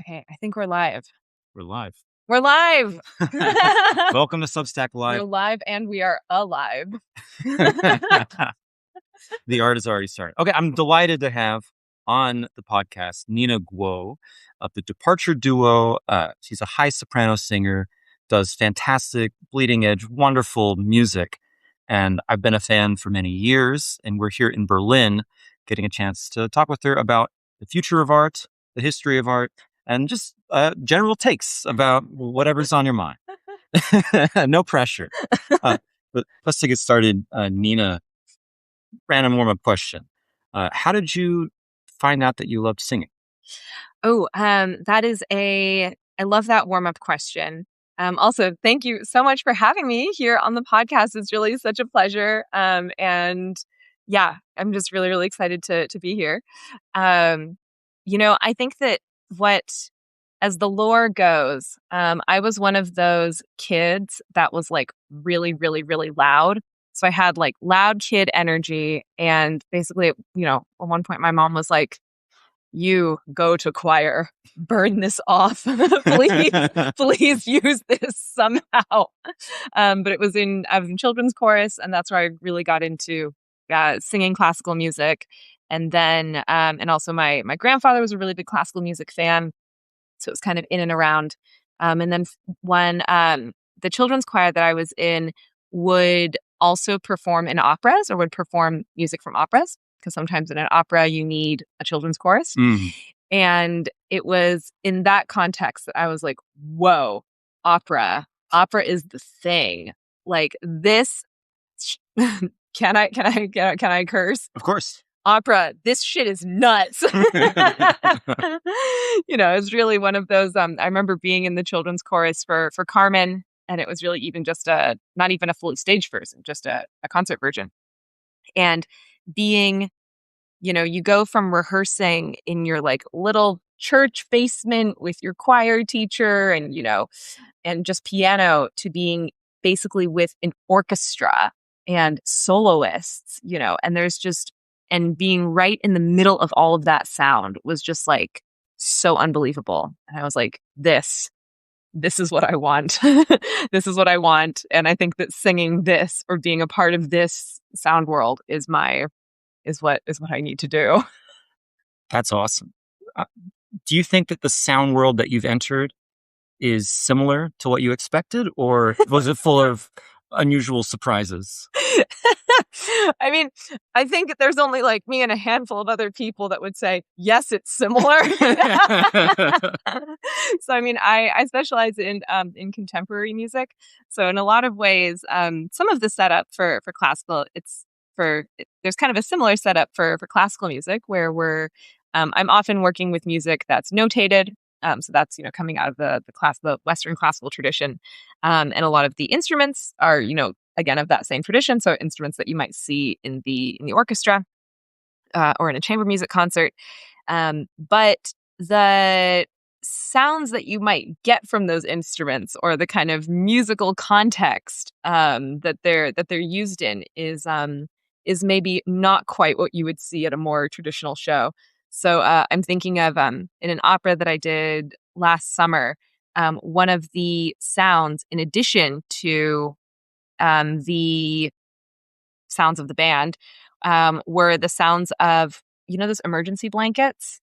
Okay, I think we're live. We're live. We're live. Welcome to Substack We're Live. live and we are alive. The art has already started. Okay, I'm delighted to have on the podcast Nina Guo of the Departure Duo. She's a high soprano singer, does fantastic, bleeding edge, wonderful music. And I've been a fan for many years. And we're here in Berlin getting a chance to talk with her about the future of art, the history of art, and just general takes about whatever's on your mind. No pressure. But let's get started. Nina, random warm-up question. How did you find out that you loved singing? I love that warm-up question. Also, thank you so much for having me here on the podcast. It's really such a pleasure. And yeah, I'm just really, really excited to be here. I think that as the lore goes, I was one of those kids that was like really, really, really loud. So I had like loud kid energy. And basically, at one point my mom was like, "You go to choir, burn this off, please use this somehow." But I was in children's chorus, and that's where I really got into singing classical music. And then, and also my grandfather was a really big classical music fan, so it was kind of in and around. And then when the children's choir that I was in would also perform in operas or would perform music from operas, because sometimes in an opera you need a children's chorus. And it was in that context that I was like, whoa, opera is the thing. Like this, can I curse? Of course. Opera, this shit is nuts. It's really one of those, I remember being in the children's chorus for Carmen, and it was really even just not even a fully staged version, just a concert version. And being, you go from rehearsing in your like little church basement with your choir teacher and, and just piano to being basically with an orchestra and soloists, and being right in the middle of all of that sound was just like so unbelievable. And I was like, this is what I want. This is what I want. And I think that singing this or being a part of this sound world is what I need to do. That's awesome. Do you think that the sound world that you've entered is similar to what you expected, or was it full of unusual surprises? I mean, I think there's only like me and a handful of other people that would say, yes, it's similar. So, I mean, I specialize in contemporary music. So in a lot of ways, some of the setup for classical, there's kind of a similar setup for classical music where I'm often working with music that's notated. So that's, coming out of the Western classical tradition. And a lot of the instruments are, again, of that same tradition. So instruments that you might see in the orchestra or in a chamber music concert. But the sounds that you might get from those instruments or the kind of musical context that they're used in is maybe not quite what you would see at a more traditional show. So I'm thinking of in an opera that I did last summer, one of the sounds, in addition to the sounds of the band, were the sounds of, those emergency blankets,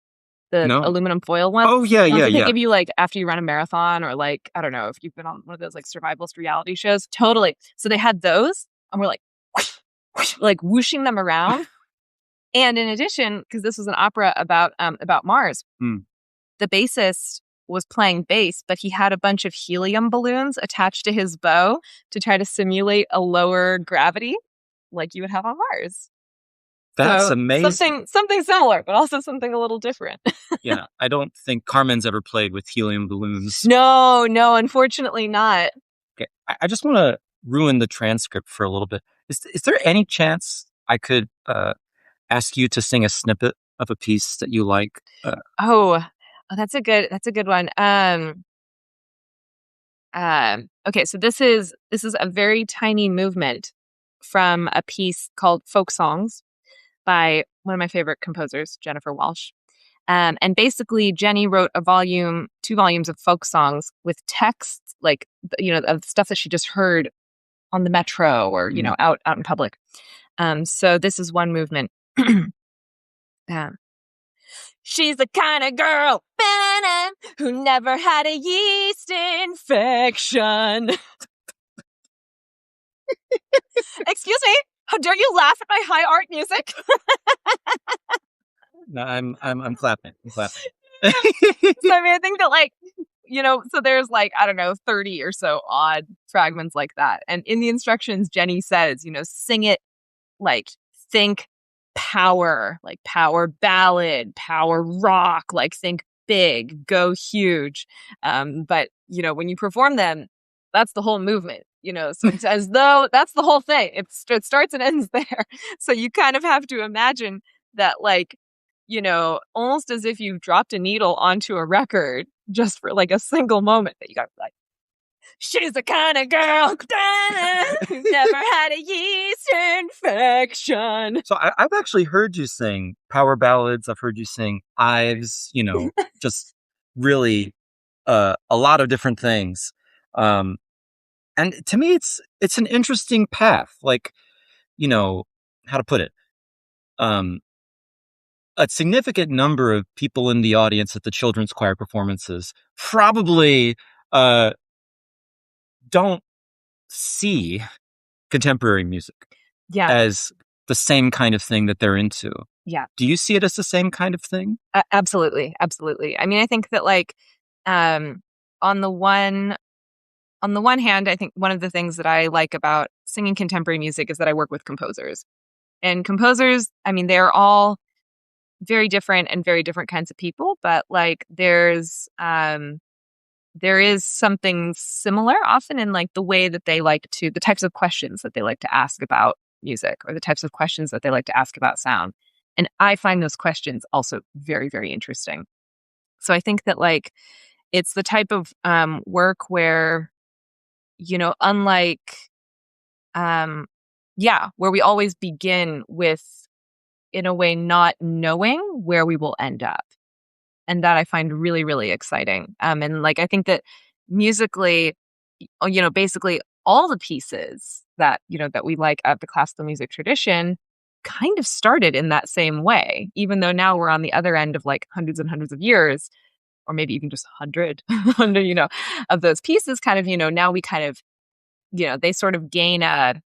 the aluminum foil ones. Oh, yeah. They give you like after you run a marathon or like, I don't know, if you've been on one of those like survivalist reality shows. Totally. So they had those and we're like, whoosh, whoosh, like whooshing them around. And in addition, because this was an opera about Mars, the bassist was playing bass, but he had a bunch of helium balloons attached to his bow to try to simulate a lower gravity like you would have on Mars. That's amazing. Something similar, but also something a little different. Yeah, I don't think Carmen's ever played with helium balloons. No, unfortunately not. Okay, I just want to ruin the transcript for a little bit. Is there any chance I could ask you to sing a snippet of a piece that you like? That's a good one. Okay, so this is a very tiny movement from a piece called Folk Songs by one of my favorite composers, Jennifer Walsh. And basically, Jenny wrote two volumes of folk songs with texts, like, of stuff that she just heard on the metro or, out in public. So this is one movement. um, She's the kind of girl who never had a yeast infection. Excuse me, how dare you laugh at my high art music? No, I'm clapping. I'm clapping. So I mean, I think that so there's I don't know, 30 or so odd fragments like that. And in the instructions, Jenny says, sing it think power, power ballad, power rock, think big, go huge. But when you perform them, that's the whole movement. So it's as though that's the whole thing. It starts and ends there. So you kind of have to imagine that, almost as if you've dropped a needle onto a record just for a single moment, that you got she's the kind of girl who never had a yeast infection. So I've actually heard you sing power ballads. I've heard you sing Ives, just really a lot of different things. And to me, it's an interesting path. How to put it? A significant number of people in the audience at the children's choir performances probably don't see contemporary music as the same kind of thing that they're into. Yeah. Do you see it as the same kind of thing? Absolutely. Absolutely. I mean, I think that on the one hand, I think one of the things that I like about singing contemporary music is that I work with composers. And composers, I mean, they're all very different and very different kinds of people, but there is something similar often in the way that they the types of questions that they like to ask about music, or the types of questions that they like to ask about sound. And I find those questions also very, very interesting. So I think that it's the type of work where, unlike, where we always begin with, in a way, not knowing where we will end up. And that I find really, really exciting. And I think that musically, basically all the pieces that, that we like of the classical music tradition kind of started in that same way, even though now we're on the other end of hundreds and hundreds of years, or maybe even just 100, of those pieces kind of, now we kind of, they sort of gain a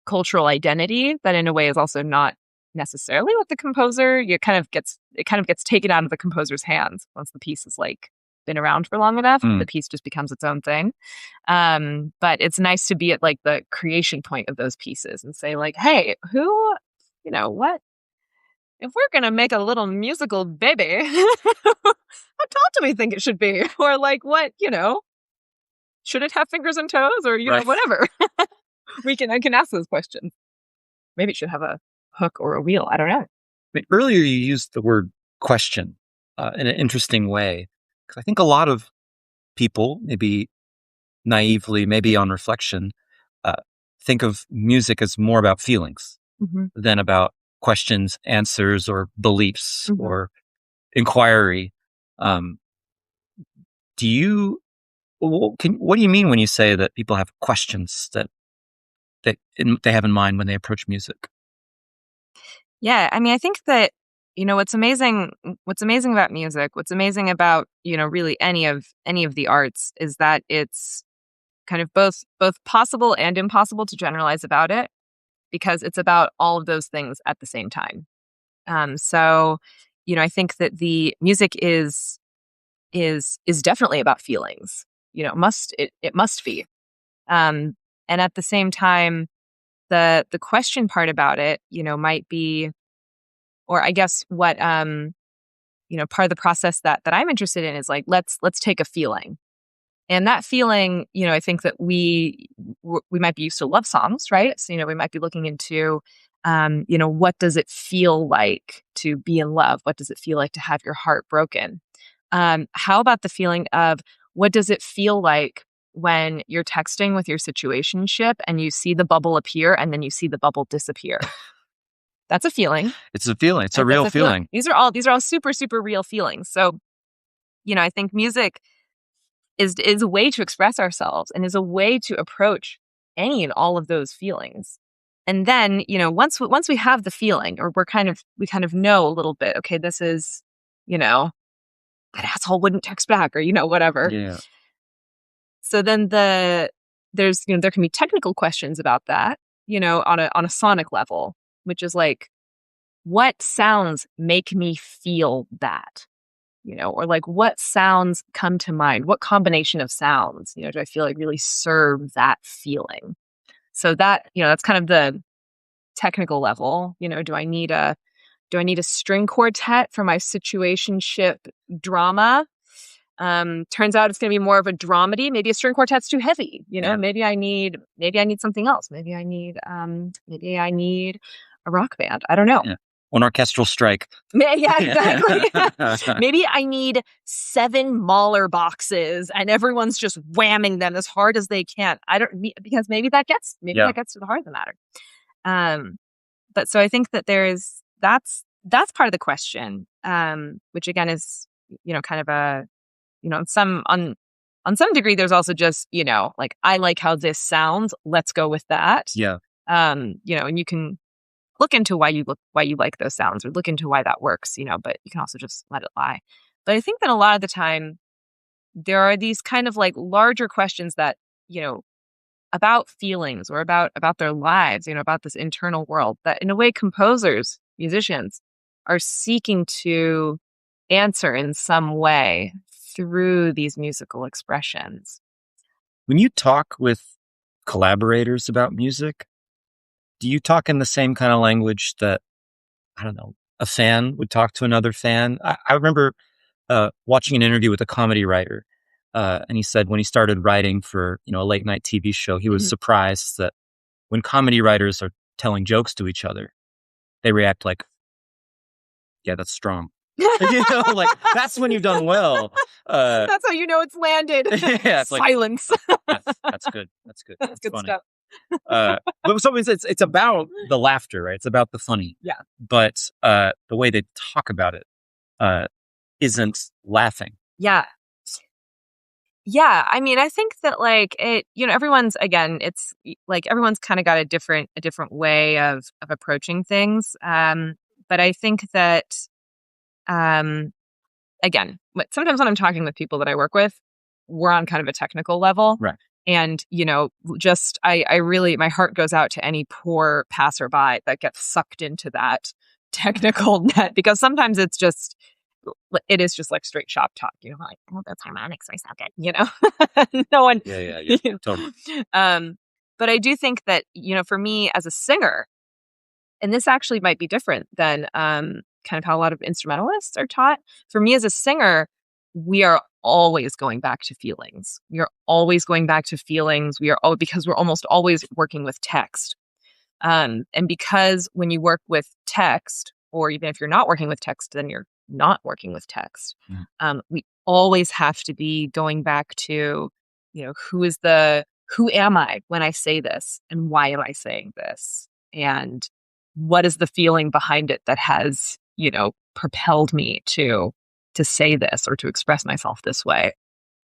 cultural identity that in a way is also not necessarily with the composer. It kind of gets taken out of the composer's hands once the piece is been around for long enough. The piece just becomes its own thing. But it's nice to be at the creation point of those pieces and say hey, who, what if we're gonna make a little musical baby? How tall do we think it should be? Or what, should it have fingers and toes, or Right. whatever? I can ask those questions. Maybe it should have a hook or a wheel. I don't know. I mean, earlier you used the word question in an interesting way, because I think a lot of people, maybe naively, maybe on reflection, think of music as more about feelings than about questions, answers, or beliefs or inquiry. What do you mean when you say that people have questions that they have in mind when they approach music? Yeah, I mean, I think that what's amazing about music, what's amazing about really any of the arts, is that it's kind of both possible and impossible to generalize about it, because it's about all of those things at the same time. So I think that the music is definitely about feelings. It must be. And at the same time, the question part about it, might be, or I guess what part of the process that I'm interested in is let's take a feeling. And that feeling, I think that we might be used to love songs, right? So, we might be looking into, what does it feel like to be in love? What does it feel like to have your heart broken? How about the feeling of, what does it feel like when you're texting with your situationship and you see the bubble appear and then you see the bubble disappear? That's a feeling. It's a feeling. It's a Right? That's real a feeling. feeling. These are all super, super real feelings. So, I think music is a way to express ourselves and is a way to approach any and all of those feelings. And then, once we have the feeling, or we kind of know a little bit, okay, this is, that asshole wouldn't text back, or whatever. Yeah. So then there can be technical questions about that, on a sonic level, which is like, what sounds make me feel that? Or like, what sounds come to mind? What combination of sounds, do I feel like really serve that feeling? So that's kind of the technical level. Do I need a string quartet for my situationship drama? Turns out it's going to be more of a dramedy. Maybe a string quartet's too heavy. Yeah. Maybe I need something else. Maybe I need a rock band. I don't know. Yeah. An orchestral strike. Yeah, exactly. Maybe I need 7 Mahler boxes and everyone's just whamming them as hard as they can. Because maybe that gets to the heart of the matter. But so I think that that's part of the question, which again is, kind of a, on some degree, there's also just, like, I like how this sounds. Let's go with that. Yeah. And you can look into why you like those sounds, or look into why that works, but you can also just let it lie. But I think that a lot of the time there are these kind of like larger questions that, about feelings, or about their lives, about this internal world, that in a way composers, musicians are seeking to answer in some way through these musical expressions. When you talk with collaborators about music, do you talk in the same kind of language that, I don't know, a fan would talk to another fan? I remember watching an interview with a comedy writer, and he said when he started writing for a late night TV show, he was surprised that when comedy writers are telling jokes to each other, they react like, "Yeah, that's strong." Like, that's when you've done well. That's how you know it's landed. Yeah, it's silence. That's good. That's good. That's good funny. stuff. But so it's about the laughter, right? It's about the funny. Yeah. But the way they talk about it isn't laughing. Yeah. Yeah. I mean, I think that like it, everyone's, again, it's like everyone's kind of got a different way of approaching things. But I think that, again, sometimes when I'm talking with people that I work with, we're on kind of a technical level. Right. And, just, I really, my heart goes out to any poor passerby that gets sucked into that technical net, because sometimes it is just like straight shop talk, like, oh, those harmonics are so good, no one. Yeah. Totally. But I do think that, for me as a singer, and this actually might be different than, kind of how a lot of instrumentalists are taught. For me as a singer, we are always going back to feelings. We are always going back to feelings. Because we're almost always working with text. And because when you work with text, or even if you're not working with text, then you're not working with text. We always have to be going back to, who am I when I say this, and why am I saying this? And what is the feeling behind it that has, propelled me to say this, or to express myself this way?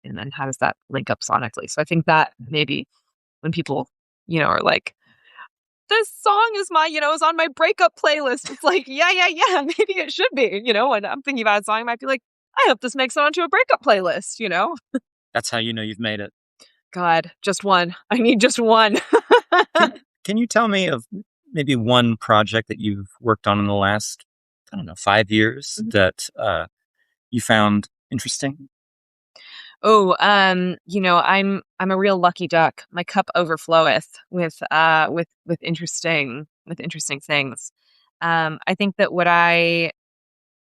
And then how does that link up sonically? So I think that maybe when people, are like, this song is is on my breakup playlist, it's like, yeah, maybe it should be, when I'm thinking about a song, I might be like, I hope this makes it onto a breakup playlist, That's how you know you've made it. God, just one. I need just one. Can you tell me of maybe one project that you've worked on in the last, I don't know, 5 years that you found interesting? Oh, I'm a real lucky duck. My cup overfloweth with interesting things. I think that what I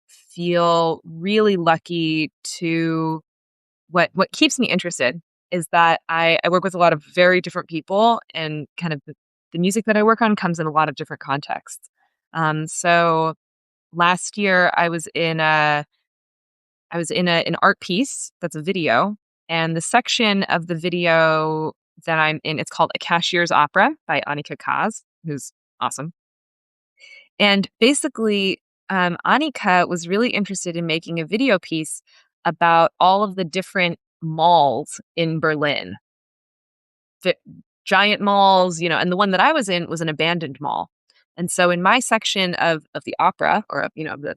feel really lucky to what keeps me interested is that I work with a lot of very different people, and kind of the music that I work on comes in a lot of different contexts. So last year I was in an art piece that's a video, and the section of the video that I'm in, it's called A Cashier's Opera by Annika Kaz, who's awesome. And basically, Annika was really interested in making a video piece about all of the different malls in Berlin, the giant malls, and the one that I was in was an abandoned mall. And so in my section of the opera, or the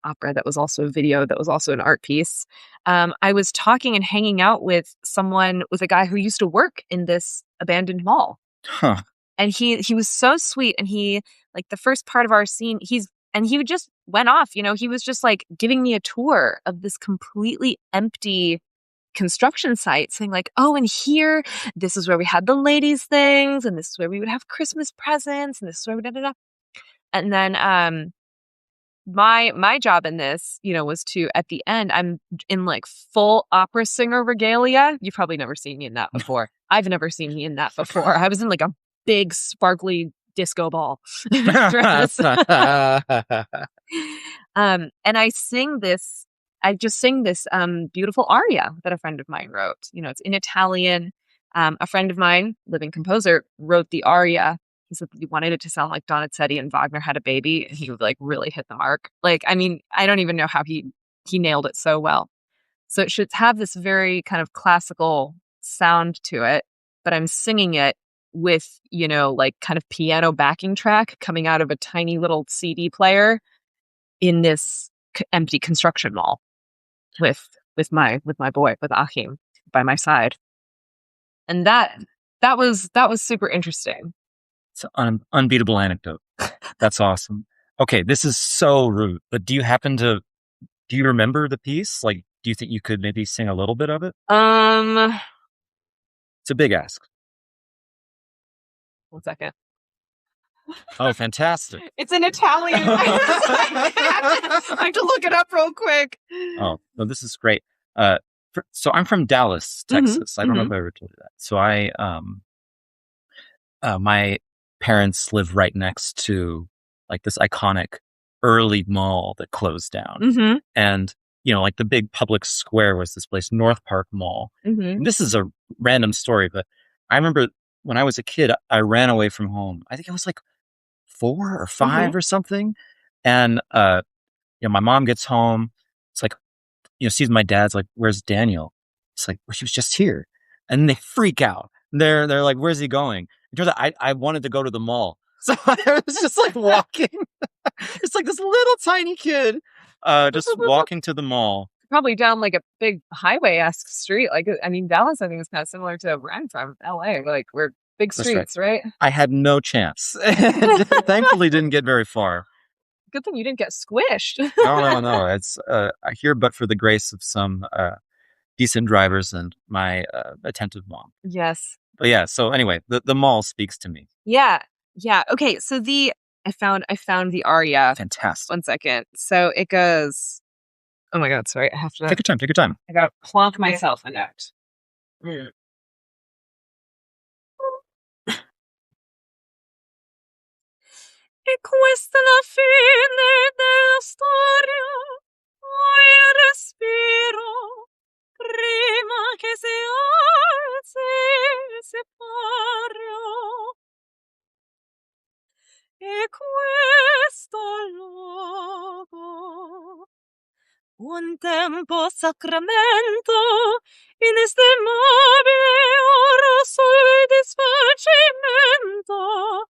opera that was also a video, that was also an art piece, I was talking and hanging out with a guy who used to work in this abandoned mall. Huh. And he was so sweet. And he, like, the first part of our scene, he just went off, he was just like giving me a tour of this completely empty construction site, saying like, oh, and here, this is where we had the ladies' things, and this is where we would have Christmas presents, and this is where we da da da. And then my job in this, was to, at the end, I'm in like full opera singer regalia. You've probably never seen me in that before. I've never seen me in that before. I was in like a big sparkly disco ball dress. And I just sing this beautiful aria that a friend of mine wrote. It's in Italian. A friend of mine, living composer, wrote the aria. He said that he wanted it to sound like Donizetti and Wagner had a baby, and he would like really hit the mark. Like, I mean, I don't even know how he nailed it so well. So it should have this very kind of classical sound to it, but I'm singing it with, like kind of piano backing track coming out of a tiny little CD player in this empty construction mall with my boy, with Achim, by my side. And that was super interesting. It's an unbeatable anecdote. That's awesome. Okay, this is so rude, but do you remember the piece? Like, do you think you could maybe sing a little bit of it? It's a big ask. 1 second. Oh, fantastic. It's in Italian. I have to look it up real quick. Oh, no, this is great. So I'm from Dallas, Texas. I don't know if I ever told you that. So my parents live right next to like this iconic early mall that closed down. And, like the big public square was this place, North Park Mall. And this is a random story, but I remember when I was a kid, I ran away from home. I think it was like 4 or 5 or something. And, my mom gets home. It's like, sees my dad's like, where's Daniel? It's like, well, he was just here. And they freak out. They're like, where's he going? It turns out I wanted to go to the mall. So I was just like walking. It's like this little tiny kid just walking to the mall. Probably down like a big highway-esque street. Like, I mean, Dallas, I think, is kind of similar to where I'm from, LA. Like, we're big streets, right? I had no chance. Thankfully, didn't get very far. Good thing you didn't get squished. No. It's I hear, but for the grace of some decent drivers and my attentive mom. Yes. But yeah. So anyway, the mall speaks to me. Yeah. Okay. So I found the aria. Fantastic. 1 second. So it goes. Oh my God! Sorry, I have to take your time. I gotta plonk myself a note. E questa è la fine della storia, il respiro, prima che si alzi il sipario. E questo luogo, un tempo sacramento, inestimabile, ora solo disfacimento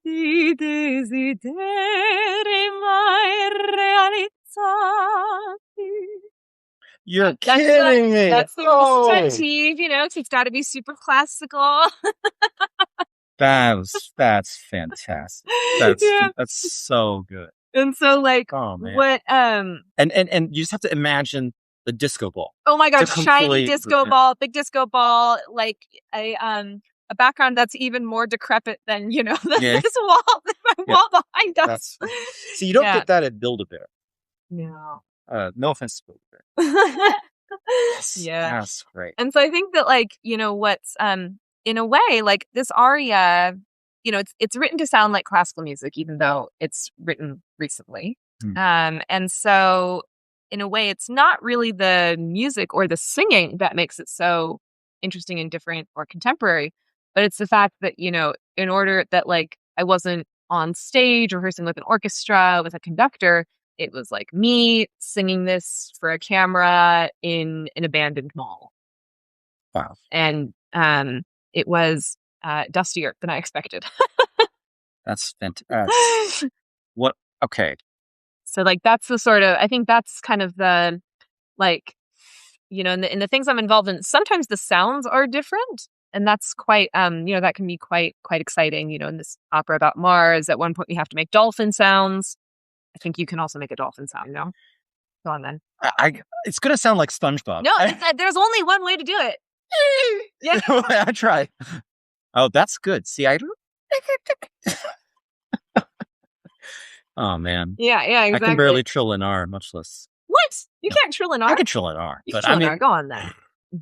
di desideri mai realizzati. You're kidding me. That's the motif, because it's got to be super classical. That's fantastic. That's so good. And so, like, oh man, what? And you just have to imagine the disco ball. Oh my God, shiny disco ball, big disco ball, like a background that's even more decrepit than this wall, wall behind us. See, you don't get that at Build-A-Bear. No. No offense to Build-A-Bear. Yeah, that's great. And so I think that, like, what's in a way, like, this aria, it's written to sound like classical music, even though it's written recently. And so in a way, it's not really the music or the singing that makes it so interesting and different or contemporary, but it's the fact that, in order that, like, I wasn't on stage rehearsing with an orchestra with a conductor. It was like me singing this for a camera in an abandoned mall. Wow. And it was dustier than I expected. That's fantastic. What? Okay. So like that's the sort of, I think that's kind of the like, in the things I'm involved in, sometimes the sounds are different. And that's quite, that can be quite exciting. In this opera about Mars, at one point we have to make dolphin sounds. I think you can also make a dolphin sound, no? Go on then. It's gonna sound like SpongeBob. No, there's only one way to do it. Yeah. I try. Oh, that's good. See, Oh man. Yeah, exactly. I can barely trill an R, much less. What? You can't trill an R? I can trill an R, You but can I trill an mean, R. Go on then.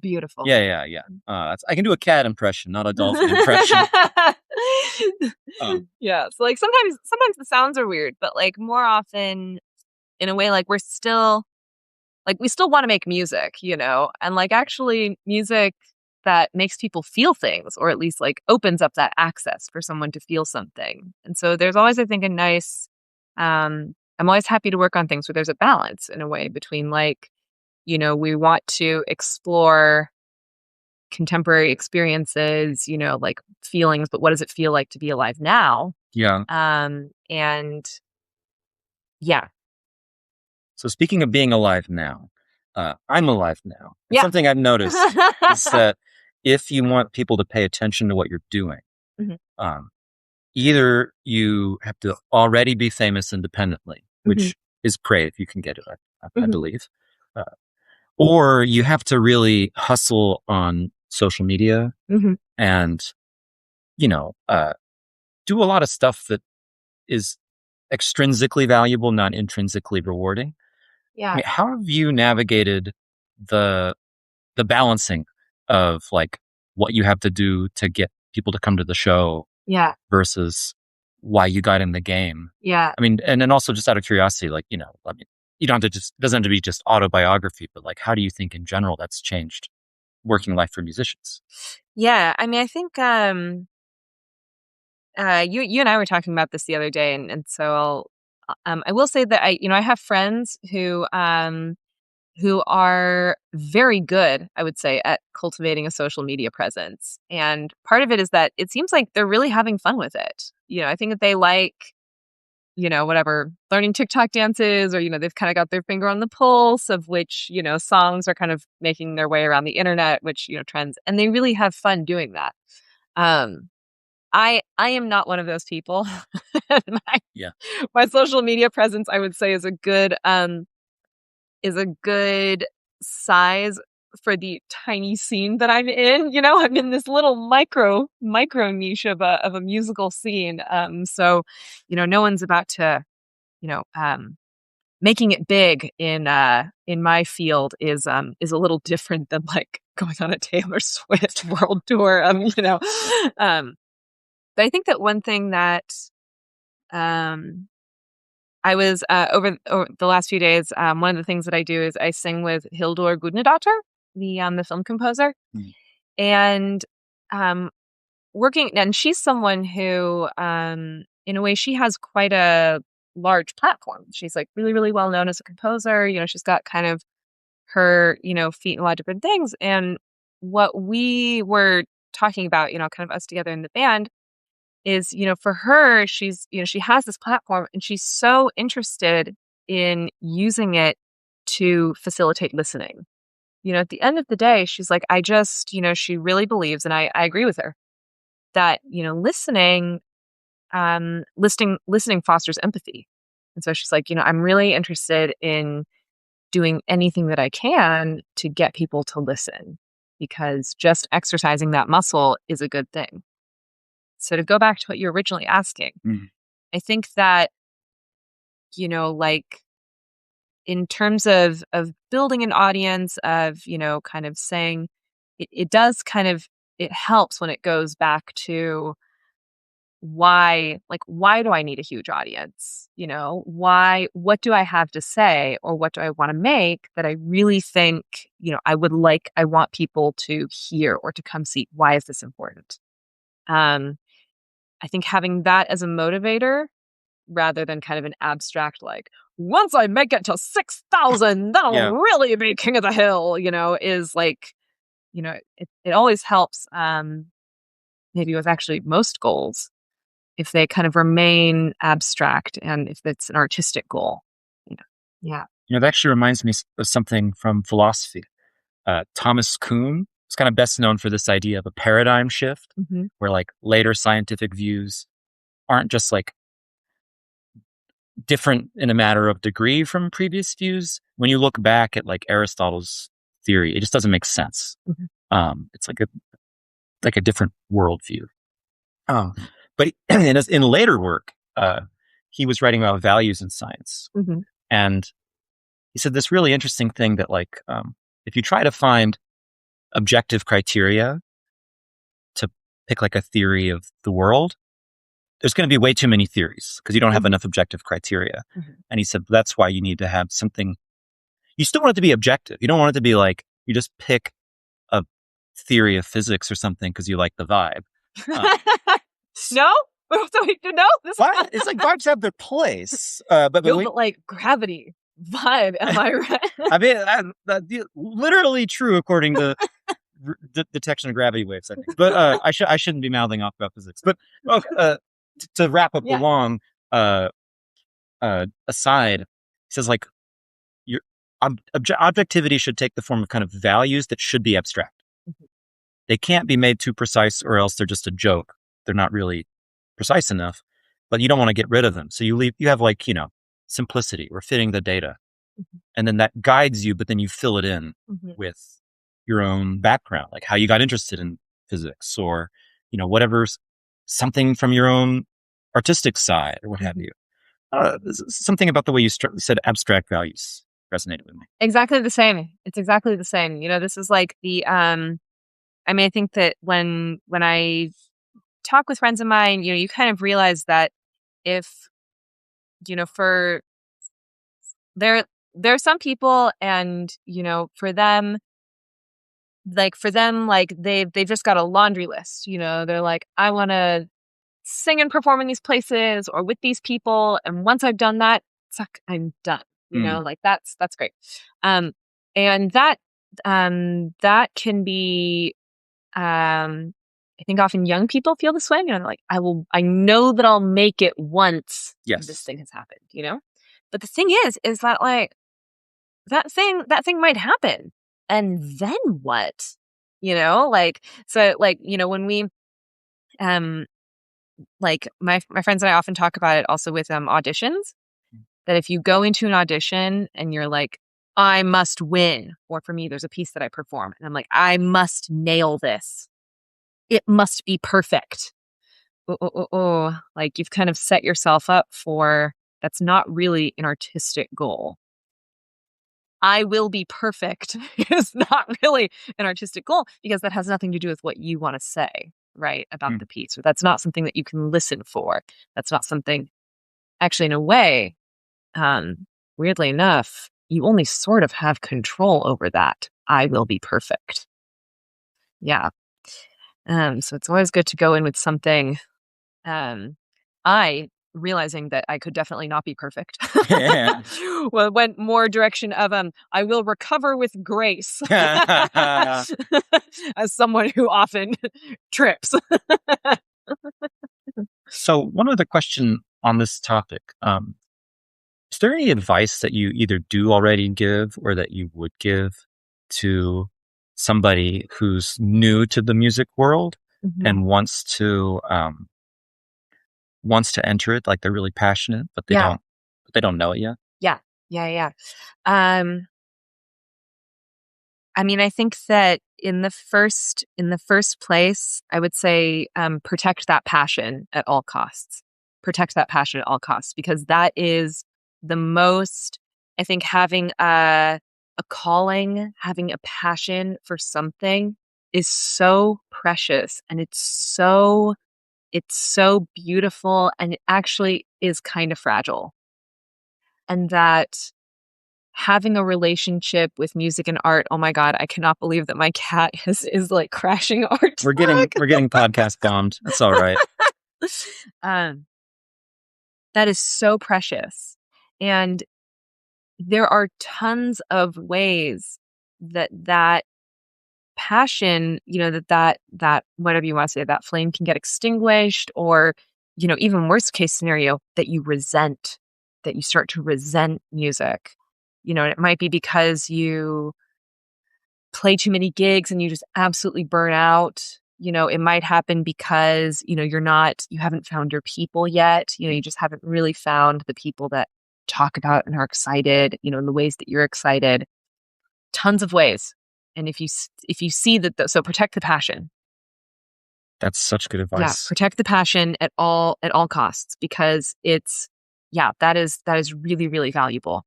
Beautiful. yeah. I can do a cat impression, not a dolphin impression. Yeah. So like sometimes the sounds are weird, but like more often in a way, like we still want to make music, and like actually music that makes people feel things, or at least like opens up that access for someone to feel something. And so there's always, I think, a nice, I'm always happy to work on things where there's a balance in a way between like, we want to explore contemporary experiences, like feelings, but what does it feel like to be alive now? Yeah. And yeah. So speaking of being alive now, I'm alive now. And Yeah. something I've noticed is that if you want people to pay attention to what you're doing, either you have to already be famous independently, which is great if you can get it, I believe, or you have to really hustle on social media and, do a lot of stuff that is extrinsically valuable, not intrinsically rewarding. Yeah. I mean, how have you navigated the balancing of like what you have to do to get people to come to the show versus why you got in the game? Yeah. I mean, and then also just out of curiosity, like, you don't have to doesn't have to be just autobiography, but like, how do you think in general that's changed working life for musicians? Yeah. I mean, I think, you and I were talking about this the other day, and so I will say that I have friends who are very good, I would say, at cultivating a social media presence. And part of it is that it seems like they're really having fun with it. I think that they like, whatever, learning TikTok dances, or, they've kind of got their finger on the pulse of which, songs are kind of making their way around the internet, which, trends, and they really have fun doing that. I am not one of those people. My social media presence, I would say, is a good size for the tiny scene that I'm in. I'm in this little micro niche of a musical scene. So, no one's about to, making it big in my field is a little different than like going on a Taylor Swift world tour. But I think that one thing that I was over the last few days, one of the things that I do is I sing with Hildur Gudnadottir, the film composer, and working. And she's someone who, in a way, she has quite a large platform. She's like really, really well known as a composer. She's got kind of her, feet in a lot of different things. And what we were talking about, kind of us together in the band, is, for her, she's, she has this platform and she's so interested in using it to facilitate listening. At the end of the day, she's like, I just, she really believes, and I agree with her, that, listening fosters empathy. And so she's like, I'm really interested in doing anything that I can to get people to listen, because just exercising that muscle is a good thing. So to go back to what you were originally asking, I think that, like in terms of building an audience, of, kind of saying it does kind of, it helps when it goes back to why do I need a huge audience? What do I have to say, or what do I want to make that I really think, I want people to hear or to come see? Why is this important? I think having that as a motivator rather than kind of an abstract, like, once I make it to 6,000, then I'll Yeah. really be king of the hill, is like, it always helps, maybe with actually most goals, if they kind of remain abstract and if it's an artistic goal. You know? Yeah. That actually reminds me of something from philosophy. Thomas Kuhn is kind of best known for this idea of a paradigm shift, Hmm. where like later scientific views aren't just like different in a matter of degree from previous views. When you look back at like Aristotle's theory, it just doesn't make sense. Hmm. It's like a different worldview. Um, but in later work, he was writing about values in science, Hmm. and he said this really interesting thing that like if you try to find objective criteria to pick like a theory of the world, there's going to be way too many theories because you don't have Hmm. enough objective criteria. Hmm. And he said that's why you need to have something. You still want it to be objective. You don't want it to be like you just pick a theory of physics or something because you like the vibe. No? So no? It's like vibes have their place, but No, but like gravity, vibe, am I right? I mean that's literally true according to detection of gravity waves, I think. But I shouldn't be mouthing off about physics. But to wrap up the Yeah. long aside, he says like your objectivity should take the form of kind of values that should be abstract. Mhm. They can't be made too precise, or else they're just a joke. They're not really precise enough. But you don't want to get rid of them, so you have like simplicity or fitting the data, Mhm. and then that guides you. But then you fill it in Mhm. with your own background, like how you got interested in physics, or whatever's something from your own artistic side, or what have Mhm. you. Something about the way you said abstract values resonated with me. Exactly the same. It's exactly the same. This is like the I mean, I think that when I talk with friends of mine, you kind of realize that if, for there there are some people and, for them, like they've just got a laundry list. They're like, I want to sing and perform in these places or with these people, and once I've done that, I'm done. Mm. Like that's great. Um, and that can be, I think often young people feel this way. Like I know that I'll make it once this Yes. thing has happened. But the thing is that like that thing might happen, and then what? Like so, like when we um like my friends and I often talk about it also with auditions, that if you go into an audition and you're like, I must win, or for me, there's a piece that I perform and I'm like, I must nail this. It must be perfect. Like you've kind of set yourself up for that's not really an artistic goal. I will be perfect is not really an artistic goal because that has nothing to do with what you want to say, right, about Mm. the piece. Or that's not something that you can listen for. That's not something, actually, in a way, weirdly enough, you only sort of have control over that. I will be perfect. Yeah. So it's always good to go in with something. I realizing that I could definitely not be perfect. Yeah. Well, it went more direction of I will recover with grace as someone who often trips. So one other question on this topic. Is there any advice that you either do already give or that you would give to somebody who's new to the music world Mhm. and wants to enter it, like they're really passionate, but Yeah, they don't know it yet? yeah, yeah, yeah. Um, I mean, I think that in the first place, I would say protect that passion at all costs. Protect that passion at all costs because that is the most. I think having a calling, having a passion for something is so precious, and it's so beautiful, and it actually is kind of fragile, and that having a relationship with music and art. Oh my God, I cannot believe that my cat is like crashing our We're truck. getting podcast bombed. That's all right. um, that is so precious. And there are tons of ways that passion, that whatever you want to say, that flame can get extinguished, or, even worst case scenario, that you start to resent music. And it might be because you play too many gigs and you just absolutely burn out. It might happen because, you haven't found your people yet. You just haven't really found the people that talk about and are excited, in the ways that you're excited. Tons of ways. And if you see that, so protect the passion. That's such good Yeah, advice. protect the passion at all costs, because that is really, really valuable,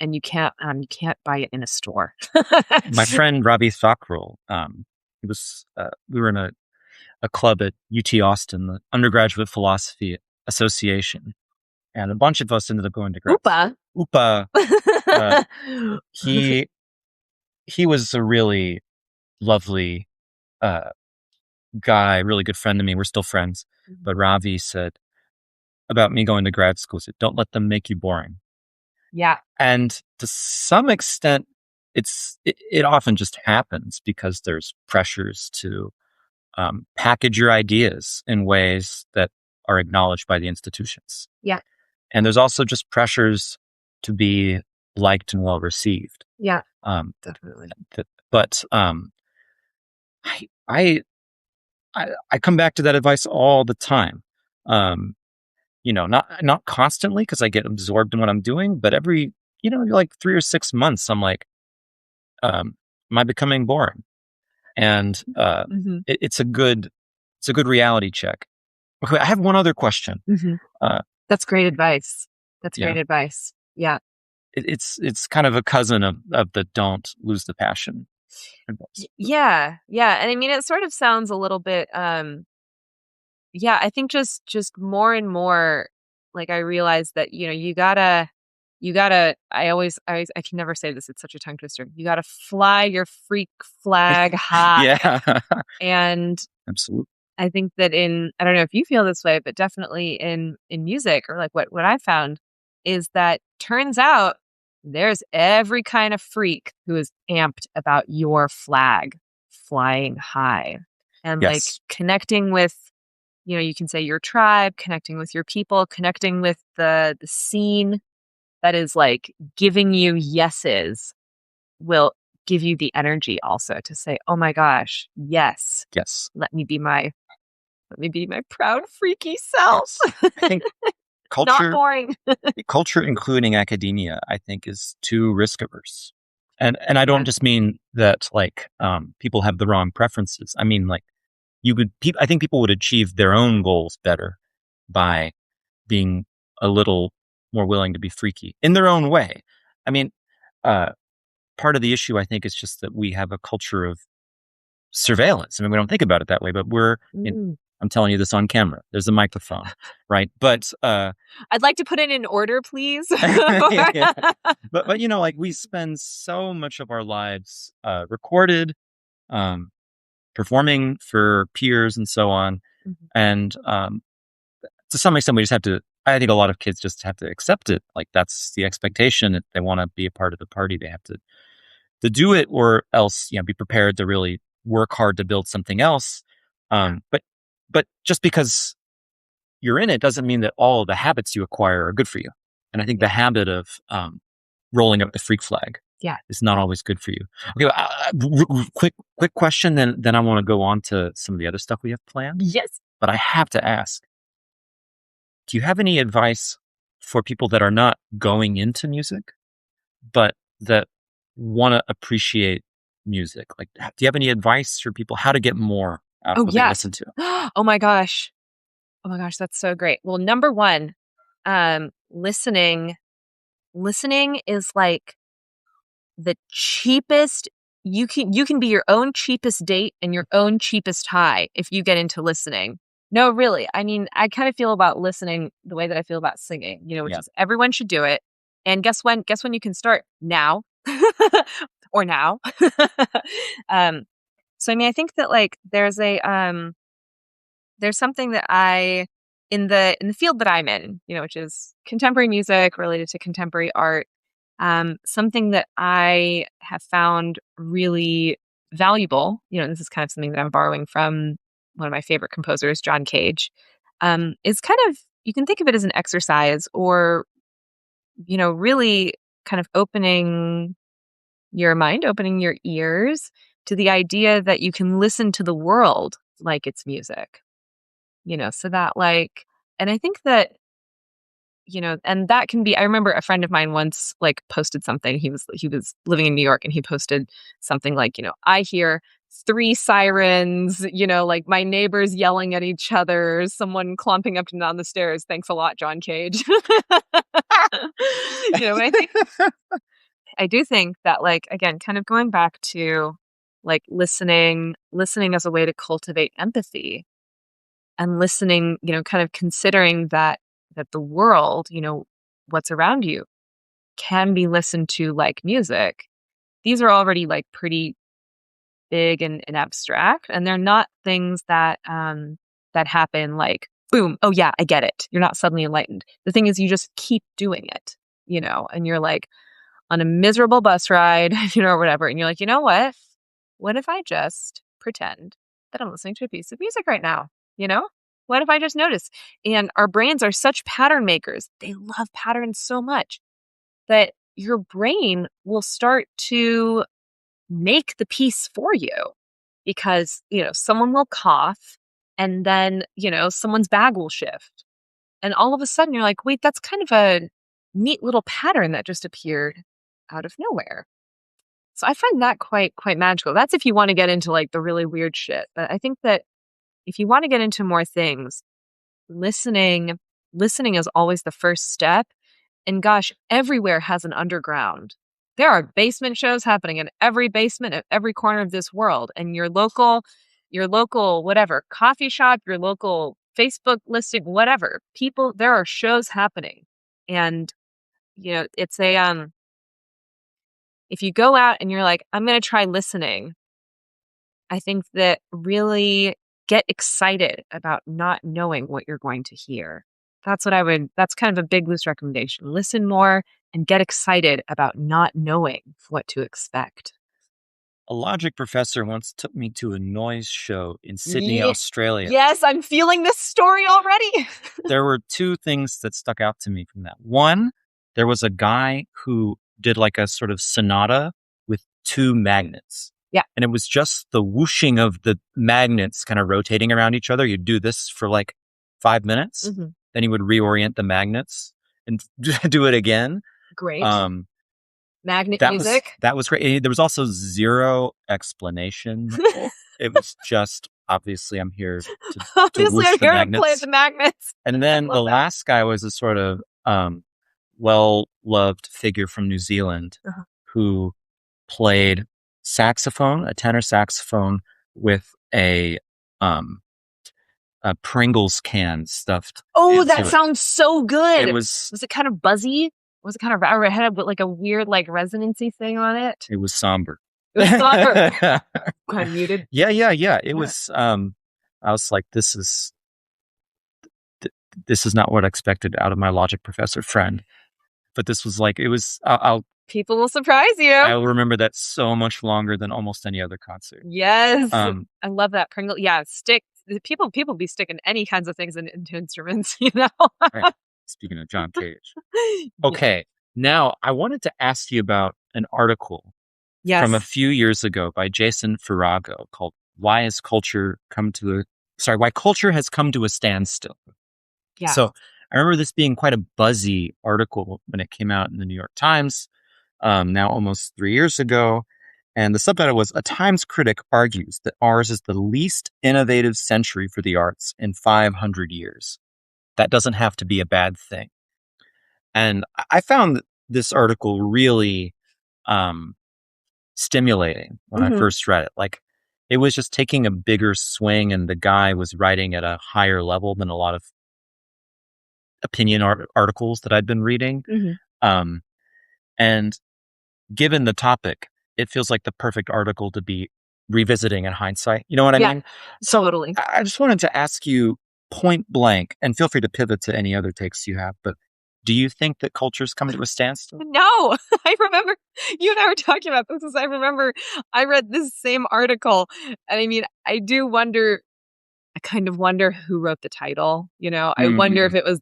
and you can't buy it in a store. My friend Ravi Thakral, he was we were in a club at UT Austin, the Undergraduate Philosophy Association, and a bunch of us ended up going to grad school. Oopa. Upa, uh, he he was a really lovely uh, guy, really good friend to me. We're still friends. But Ravi said about me going to grad school, he said, "Don't let them make you boring." Yeah. And to some extent, it often just happens because there's pressures to package your ideas in ways that are acknowledged by the institutions. Yeah. And there's also just pressures to be liked and well received. Yeah. Um, Definitely. but I, I I come back to that advice all the time. Um, not constantly because I get absorbed in what I'm doing, but every like 3 or 6 months, I'm like, am I becoming boring? And Hmm. it's a good reality check. Okay, I have one other question. Hmm. Uh, That's great advice. That's yeah, great advice. Yeah. it's kind of a cousin of the don't lose the passion advice. Yeah. Yeah. And I mean, it sort of sounds a little bit, yeah, I think just more and more, like, I realize that, you gotta, I can never say this, it's such a tongue twister. You gotta fly your freak flag high. Yeah, And absolutely. I think that I don't know if you feel this way, but definitely in music, or like what I found is that turns out there's every kind of freak who is amped about your flag flying high, and like Yes, connecting with, you can say your tribe, connecting with your people, connecting with the scene that is like giving you yeses, will give you the energy also to say, "Oh my gosh, yes, yes, let me be my let me be my proud freaky self." yes. I think Not culture boring. culture, including academia, I think is too risk averse. And I don't Yeah. just mean that like people have the wrong preferences. I mean like I think people would achieve their own goals better by being a little more willing to be freaky in their own way. I mean, uh, part of the issue I think is just that we have a culture of surveillance. I mean, we don't think about it that way, but Mm. I'm telling you this on camera. There's a microphone, right? But I'd like to put it in order, please. yeah, yeah. But like we spend so much of our lives recorded, um, performing for peers and so on, Mhm. and to some extent, we just have to. I think a lot of kids just have to accept it. Like that's the expectation. If they want to be a part of the party, they have to do it, or else be prepared to really work hard to build something else. Yeah. But just because you're in it doesn't mean that all of the habits you acquire are good for you. And I think the Yeah. habit of rolling up the freak flag Yeah. is not always good for you. Okay, quick question. Then I want to go on to some of the other stuff we have planned. Yes. But I have to ask: do you have any advice for people that are not going into music, but that want to appreciate music? Like, do you have any advice for people how to get more out of Oh, what they yeah. listen to? Oh my gosh. Oh my gosh, that's so great. Well, number 1, listening is like the cheapest. You can be your own cheapest date and your own cheapest high if you get into listening. No, really. I mean, I kind of feel about listening the way that I feel about singing, which Yeah. is everyone should do it. And guess when you can start? Now. Or now. um so I mean, I think that like there's something that in the field that I'm in, which is contemporary music related to contemporary art, something that I have found really valuable, this is kind of something that I'm borrowing from one of my favorite composers, John Cage, is kind of, you can think of it as an exercise or, really kind of opening your mind, opening your ears to the idea that you can listen to the world like it's music, so that like, and I think that, and that can be, I remember a friend of mine once like posted something. He was living in New York and he posted something like, I hear three sirens, like my neighbors yelling at each other, someone clomping up and down the stairs. Thanks a lot, John Cage. And I do think that like, again, kind of going back to like listening as a way to cultivate empathy and listening, kind of considering that the world, what's around you can be listened to like music. These are already like pretty big and abstract, and they're not things that happen like boom, oh yeah, I get it. You're not suddenly enlightened. The thing is you just keep doing it, and you're like on a miserable bus ride, or whatever, and you're like, what? What if I just pretend that I'm listening to a piece of music right now? You know? What if I just notice? And our brains are such pattern makers. They love patterns so much that your brain will start to make the piece for you because, someone will cough and then, someone's bag will shift. And all of a sudden you're like, wait, that's kind of a neat little pattern that just appeared out of nowhere. So I find that quite magical. That's if you want to get into like the really weird shit. But I think that if you want to get into more things, listening is always the first step. And gosh, everywhere has an underground. There are basement shows happening in every basement at every corner of this world. And your local whatever, coffee shop, your local Facebook listing, whatever. There are shows happening. And it's if you go out and you're like, I'm going to try listening, I think that really get excited about not knowing what you're going to hear. That's kind of a big loose recommendation. Listen more and get excited about not knowing what to expect. A logic professor once took me to a noise show in Sydney, Ye- Australia. Yes, I'm feeling this story already. There were two things that stuck out to me from that. One, there was a guy who did like a sort of sonata with two magnets. Yeah. And it was just the whooshing of the magnets kind of rotating around each other. You'd do this for like 5 minutes. Mm-hmm. Then he would reorient the magnets and do it again. Great. Magnet That music. that was great. And there was also zero explanation. It was just obviously I'm here to Obviously, I'm whoosh the here to play magnets. the magnets. And then the that. last guy was a sort of well-loved figure from New Zealand who played saxophone, a tenor saxophone with a Pringles can stuffed. Oh, that into it. sounds so good. It was it kind of buzzy? Was it kind of it had like a weird like resonancy thing on it? It was somber. It was somber. Kind of muted. Yeah. It was. I was like, this is not what I expected out of my logic professor friend. But this was like, it was. People will surprise you. I'll remember that so much longer than almost any other concert. Yes, I love that Pringle. Yeah, people be sticking any kinds of things into instruments. Right. Speaking of John Cage. Okay, now I wanted to ask you about an article from a few years ago by Jason Farago called Why Culture Has Come to a Standstill. Yeah. So I remember this being quite a buzzy article when it came out in the New York Times, now almost 3 years ago. And the subtitle was, A Times Critic Argues That Ours is the Least Innovative Century for the Arts in 500 Years. That doesn't have to be a bad thing. And I found this article really stimulating when I first read it. Like, it was just taking a bigger swing, and the guy was writing at a higher level than a lot of opinion articles that I'd been reading. And given the topic, it feels like the perfect article to be revisiting in hindsight. You know what I mean? So totally. I just wanted to ask you, point blank, and feel free to pivot to any other takes you have, but do you think that culture's come to a standstill? No, I remember you and I were talking about this. I remember I read this same article, and I mean, I do wonder. I kind of wonder who wrote the title. I wonder if Mm. it was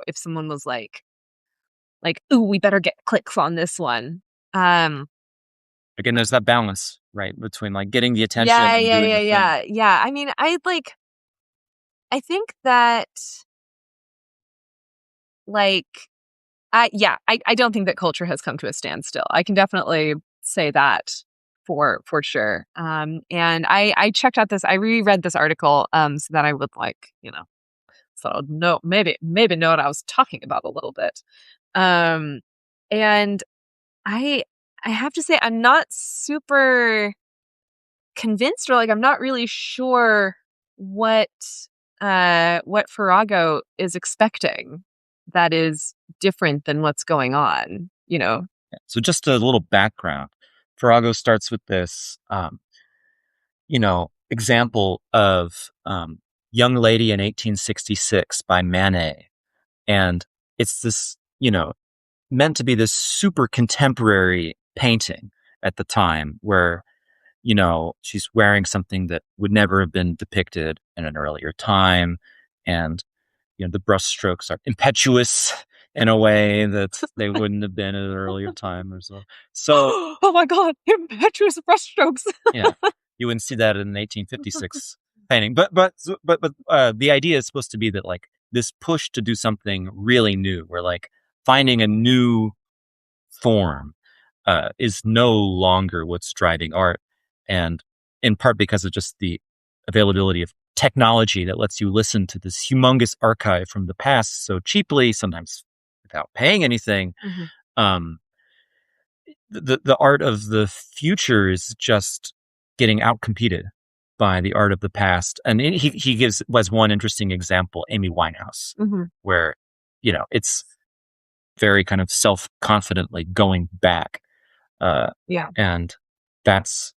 if someone was like, "Ooh, we better get clicks on this one." Um, Again, there's that balance, right, between like getting the attention yeah, and yeah, doing yeah, the thing. yeah, yeah. I mean, I think that like I don't think that culture has come to a standstill. I can definitely say that for sure. And I checked out this. I reread this article so that I would so know maybe know what I was talking about a little bit. Um, and I I have to say I'm not super convinced, or like I'm not really sure what what Farrago is expecting that is different than what's going on. So just a little background. Farrago starts with this, example of Young Lady in 1866 by Manet. And it's this, meant to be this super contemporary painting at the time where, she's wearing something that would never have been depicted in an earlier time. And, the brushstrokes are impetuous in a way that they wouldn't have been at an earlier time or so. So, Oh my god, impetuous brushstrokes. yeah, you wouldn't see that in an 1856 painting. But the idea is supposed to be that like this push to do something really new, where like finding a new form is no longer what's driving art, and in part because of just the availability of technology that lets you listen to this humongous archive from the past so cheaply, sometimes without paying anything. Mhm. Um, the art of the future is just getting outcompeted by the art of the past. And he gives was one interesting example, Amy Winehouse, Mhm. where it's very kind of self confidently going back, uh, Yeah. and that's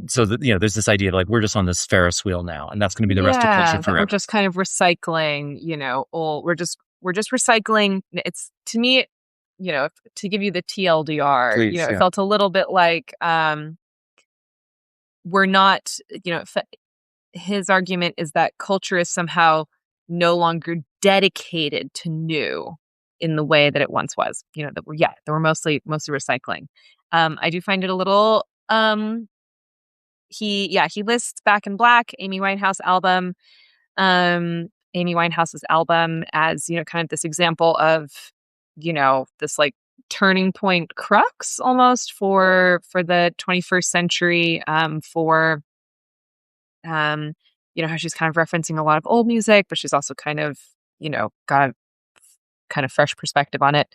so that there's this idea of like we're just on this Ferris wheel now, and that's going to be the rest of culture Yeah, that we're forever. just kind of recycling, old we're just recycling. It's to me, to give you the TLDR, Please, it yeah. felt a little bit like we're not, his argument is that culture is somehow no longer dedicated to new in the way that it once was. That we're mostly recycling. I do find it a little he lists Back in Black, Amy Winehouse's album as, kind of this example of, this like turning point crux almost for the 21st century, for how she's kind of referencing a lot of old music, but she's also kind of, got a kind of fresh perspective on it.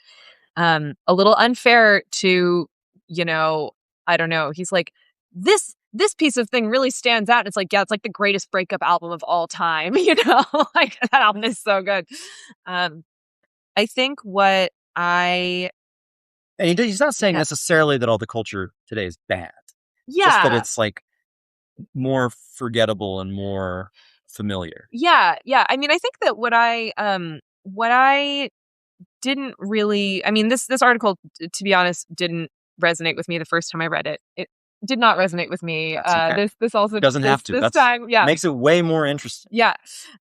A little unfair to, you know, I don't know. He's like, this piece of thing really stands out. It's like, yeah, it's like the greatest breakup album of all time, like that album is so good. Um, I think what I And he's not saying yeah. necessarily that all the culture today is bad, just that Yeah. it's like more forgettable and more familiar. Yeah. Yeah. I mean, I think that what I didn't really, I mean, this article, to be honest, didn't resonate with me the first time I read it. It did not resonate with me. That's okay. This also Doesn't this have to. this That's time, yeah. makes it way more interesting. Yeah.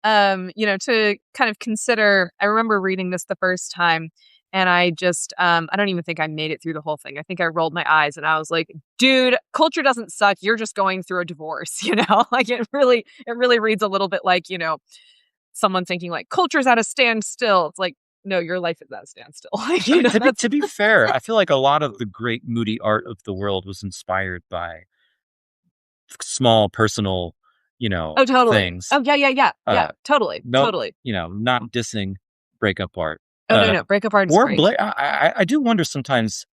To kind of consider, I remember reading this the first time, and I don't even think I made it through the whole thing. I think I rolled my eyes and I was like, dude, culture doesn't suck. You're just going through a divorce, Like it really reads a little bit like, someone thinking like culture's at a standstill. It's like, no, your life is at a standstill. Like, I mean, to be that's to be fair, I feel like a lot of the great moody art of the world was inspired by small personal, oh totally. things. Oh yeah, yeah, yeah. Yeah, Uh, totally. no, Totally. not dissing breakup art. Oh no, no. Breakup art is Or great. I do wonder sometimes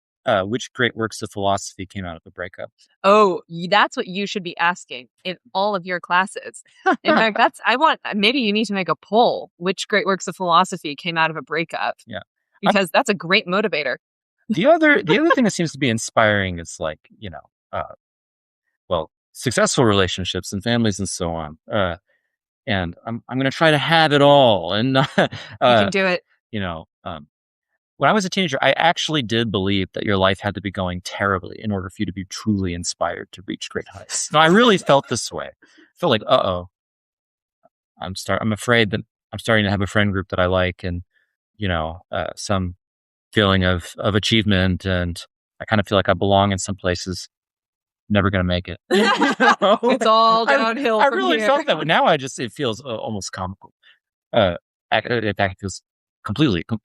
which great works of philosophy came out of the breakup. Oh, that's what you should be asking in all of your classes. In fact, maybe you need to make a poll. Which great works of philosophy came out of a breakup? Yeah. I, Because that's a great motivator. the other thing that seems to be inspiring is like, successful relationships and families and so on. and I'm going to try to have it all. And You can uh, do it. you know, when I was a teenager, I actually did believe that your life had to be going terribly in order for you to be truly inspired to reach great heights. No, I really felt this way. I felt like, I'm afraid that I'm starting to have a friend group that I like, and some feeling of achievement, and I kind of feel like I belong in some places. Never gonna make it. It's all I downhill I from really here. felt that, but now it feels almost comical. In fact, it feels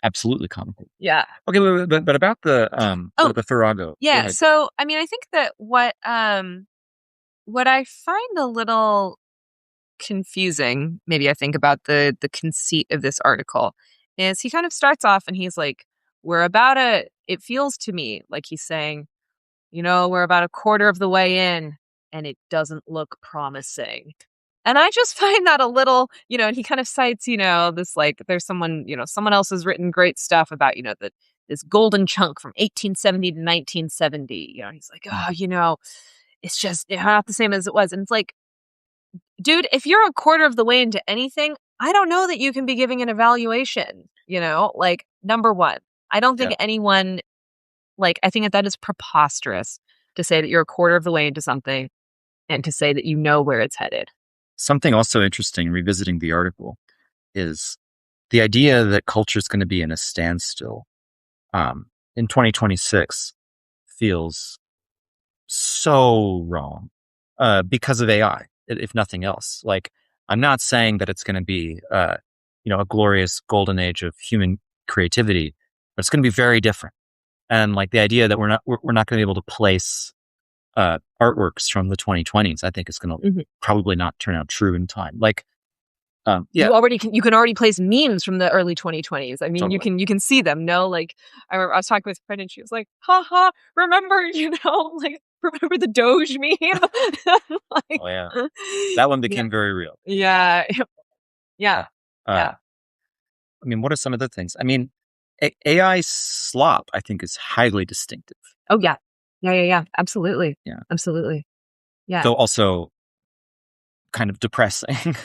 absolutely comical. Yeah. Okay, but about Oh, the Farrago. Go yeah. ahead. So, I mean, I think that what I find a little confusing, maybe I think about the conceit of this article, is he kind of starts off and he's like, "We're about it feels to me like he's saying, we're about a quarter of the way in and it doesn't look promising." And I just find that a little, and he kind of cites, this like there's someone, someone else has written great stuff about, this golden chunk from 1870 to 1970. He's like, Mm. oh, it's just not the same as it was. And it's like, dude, if you're a quarter of the way into anything, I don't know that you can be giving an evaluation, like number one. I don't think Yeah. anyone I think that is preposterous to say that you're a quarter of the way into something and to say that you know where it's headed. Something also interesting, revisiting the article, is the idea that culture is going to be in a standstill in 2026 feels so wrong because of AI, if nothing else. Like, I'm not saying that it's going to be, a glorious golden age of human creativity, but it's going to be very different. And like the idea that we're not going to be able to place artworks from the 2020s, I think is going to Mhm. probably not turn out true in time. Like, yeah, You can already place memes from the early 2020s. I mean, you totally. can you can see them. No, like I remember I was talking with a friend and she was like, "Ha ha, remember, like remember the Doge meme?" like, Oh yeah, that one yeah, became very real. yeah, Uh, yeah, uh, yeah. I mean, what are some of the things? I mean, AI slop, I think, is highly distinctive. Oh yeah, yeah, yeah, yeah. Absolutely, Yeah, absolutely. Yeah. though also kind of depressing.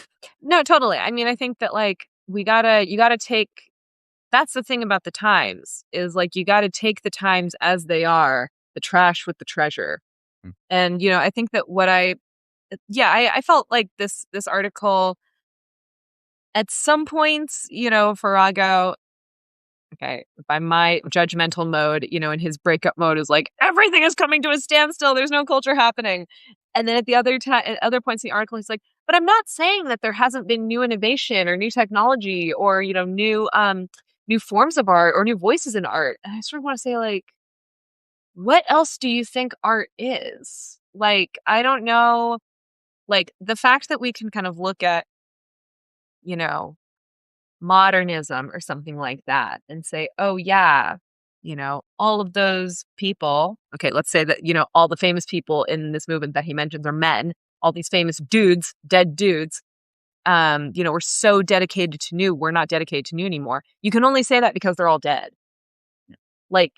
No, totally. I mean, I think that you gotta take that's the thing about the times is like you gotta take the times as they are, the trash with the treasure. Mm. And, I think that what I yeah, I felt like this article at some points, Farrago, okay, by my judgmental mode, in his breakup mode is like, everything is coming to a standstill. There's no culture happening. And then at other points in the article, he's like, but I'm not saying that there hasn't been new innovation or new technology or, new forms of art or new voices in art. And I sort of want to say, like, what else do you think art is? Like, I don't know. Like the fact that we can kind of look at, you know, modernism or something like that and say, oh, yeah, all of those people, okay, let's say that, all the famous people in this movement that he mentions are men, all these famous dudes, dead dudes, we're so dedicated to new, we're not dedicated to new anymore. You can only say that because they're all dead. Like,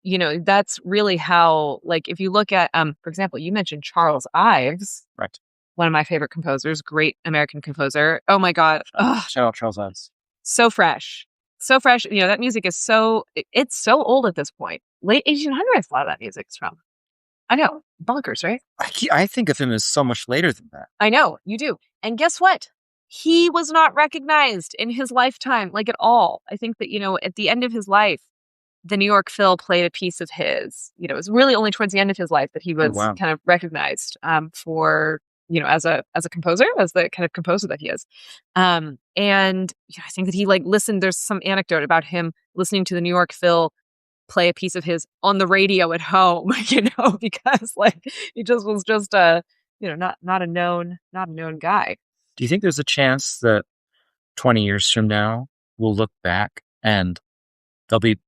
that's really how, like, if you look at, for example, you mentioned Charles Ives, Right. one of my favorite composers, great American composer. Oh my God. Ugh, Shout out Charles Ives. so fresh. So fresh. That music is it's so old at this point. Late 1800s, a lot of that music's from. I know. Bonkers, right? I think of him as so much later than that. I know. You do. And guess what? He was not recognized in his lifetime, like at all. I think that, at the end of his life, the New York Phil played a piece of his. It was really only towards the end of his life that he Oh, was wow. kind of recognized for as a composer, as the kind of composer that he is. And I think that he like listened. There's some anecdote about him listening to the New York Phil play a piece of his on the radio at home, because like he just was just not a known guy. Do you think there's a chance that 20 years from now, we'll look back and there'll be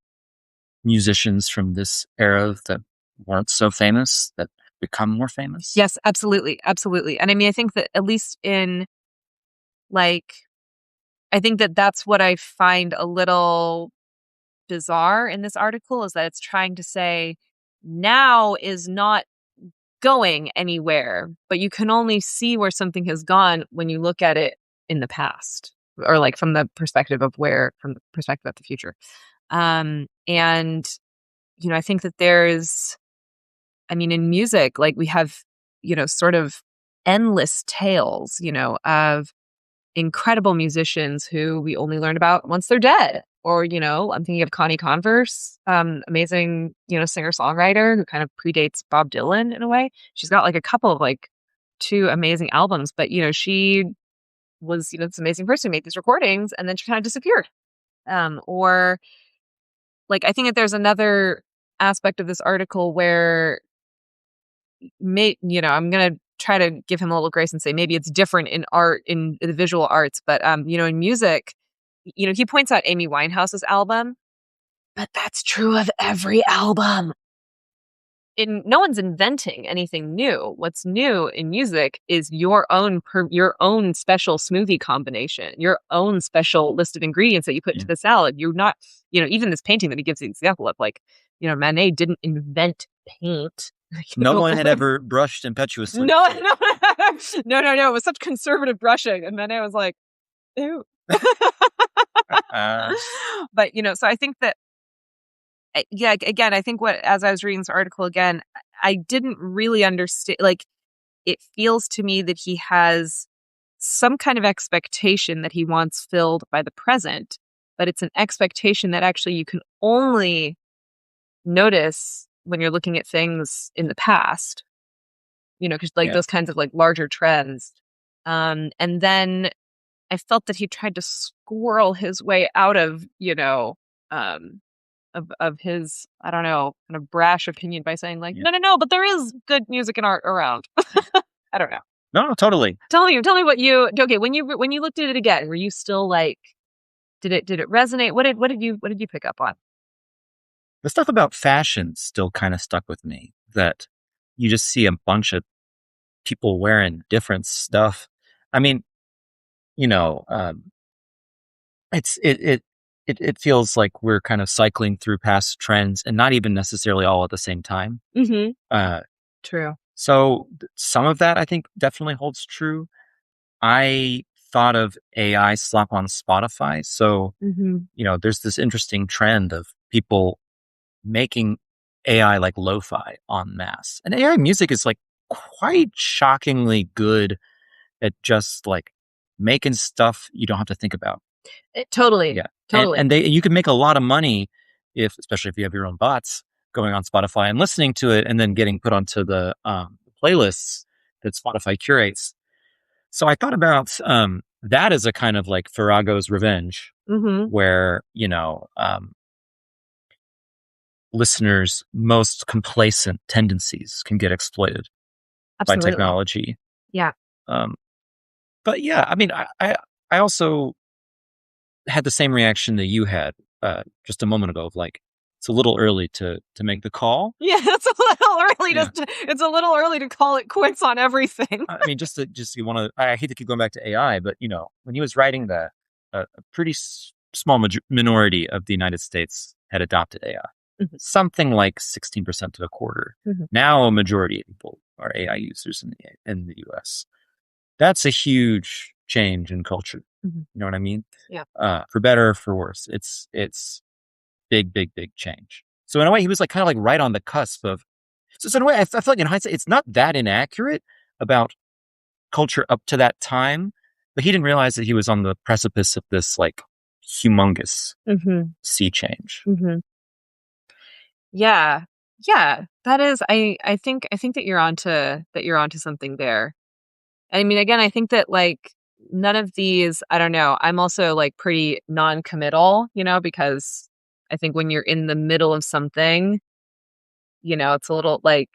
musicians from this era that weren't so famous that become more famous? Yes, absolutely, absolutely. And I mean, I think that at least in like, I think that that's what I find a little bizarre in this article is that it's trying to say now is not going anywhere, but you can only see where something has gone when you look at it in the past, or like from the perspective of the future. And I think that in music, like we have, sort of endless tales, of incredible musicians who we only learn about once they're dead. Or, I'm thinking of Connie Converse, amazing, singer-songwriter who kind of predates Bob Dylan in a way. She's got like a couple of like two amazing albums, but she was, this amazing person who made these recordings and then she kind of disappeared. Or like I think that there's another aspect of this article where I'm gonna try to give him a little grace and say maybe it's different in art, in the visual arts, but in music, he points out Amy Winehouse's album, but that's true of every album. No one's inventing anything new. What's new in music is your own special smoothie combination, your own special list of ingredients that you put into the salad. You're not, even this painting that he gives the example of, like, Manet didn't invent paint. No one had ever brushed impetuously. No. It was such conservative brushing, and Manet was like, ew. But so I think that, yeah, again, I think as I was reading this article again, I didn't really understand. Like, it feels to me that he has some kind of expectation that he wants filled by the present, but it's an expectation that actually you can only notice when you're looking at things in the past, because those kinds of like larger trends. And then I felt that he tried to squirrel his way out of, of his, I don't know, kind of brash opinion by saying like, no, but there is good music and art around. I don't know. No, totally. Tell me when you looked at it again, were you still like, did it resonate? What did you pick up on? The stuff about fashion still kind of stuck with me, that you just see a bunch of people wearing different stuff. I mean, it feels like we're kind of cycling through past trends and not even necessarily all at the same time. Mm-hmm. True. So some of that I think definitely holds true. I thought of AI slap on Spotify. So, there's this interesting trend of people making AI like lo-fi en masse. And AI music is like quite shockingly good at just like making stuff you don't have to think about. Totally. Yeah. Totally. And you can make a lot of money especially if you have your own bots going on Spotify and listening to it and then getting put onto the playlists that Spotify curates. So I thought about that as a kind of like Farrago's revenge, where, listeners' most complacent tendencies can get exploited by technology. Yeah. But yeah, I mean, I also had the same reaction that you had just a moment ago of like, it's a little early to make the call. Yeah, it's a little early. It's a little early to call it quits on everything. I mean, you want to. I hate to keep going back to AI, but when he was writing that, a pretty small minority of the United States had adopted AI, something like 16% to a quarter. Now, a majority of people are AI users in the U.S. That's a huge change in culture. You know what I mean? Yeah. For better or for worse, it's big change. So in a way, he was like kind of like right on the cusp of. So in a way, I feel like in hindsight, it's not that inaccurate about culture up to that time, but he didn't realize that he was on the precipice of this like humongous sea change. Yeah, that is. I think that you're onto something there. I mean, again, I think that like none of these. I don't know. I'm also like pretty non-committal, because I think when you're in the middle of something, it's a little like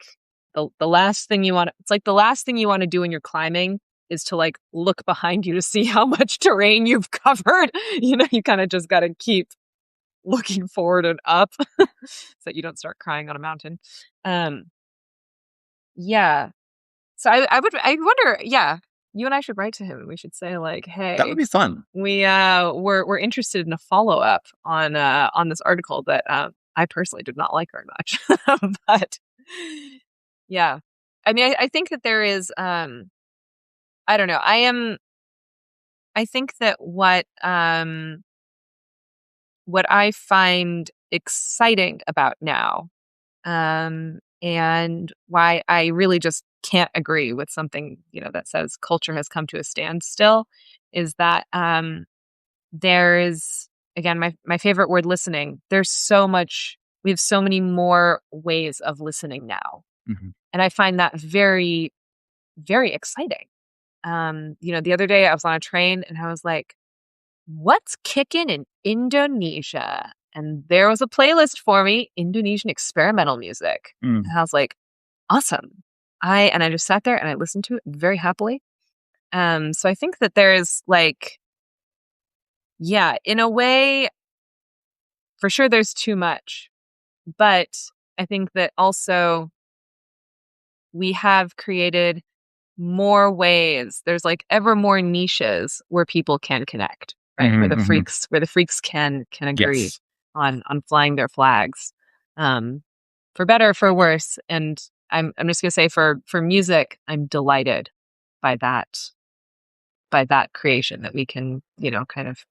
the last thing you want. It's like the last thing you want to do when you're climbing is to like look behind you to see how much terrain you've covered. You kind of just got to keep looking forward and up so that you don't start crying on a mountain. Yeah. So I wonder. Yeah, you and I should write to him. We should say like, hey, that would be fun. We're interested in a follow up on this article that I personally did not like very much, but yeah, I mean, I think that there is. I don't know. I think that what I find exciting about now, and why I really just can't agree with something, that says culture has come to a standstill, is that there's, again, my favorite word, listening. We have so many more ways of listening now. Hmm. And I find that very, very exciting. The other day I was on a train and I was like, what's kicking in Indonesia? And there was a playlist for me, Indonesian experimental music. Mm. And I was like, awesome. I just sat there and I listened to it very happily. So I think that there is like, yeah, in a way, for sure there's too much. But I think that also we have created more ways. There's like ever more niches where people can connect, right? Where Hmm. the Hmm. freaks can agree Yes. on flying their flags. For better or for worse. And I'm just gonna say for music, I'm delighted by that creation, that we can, kind of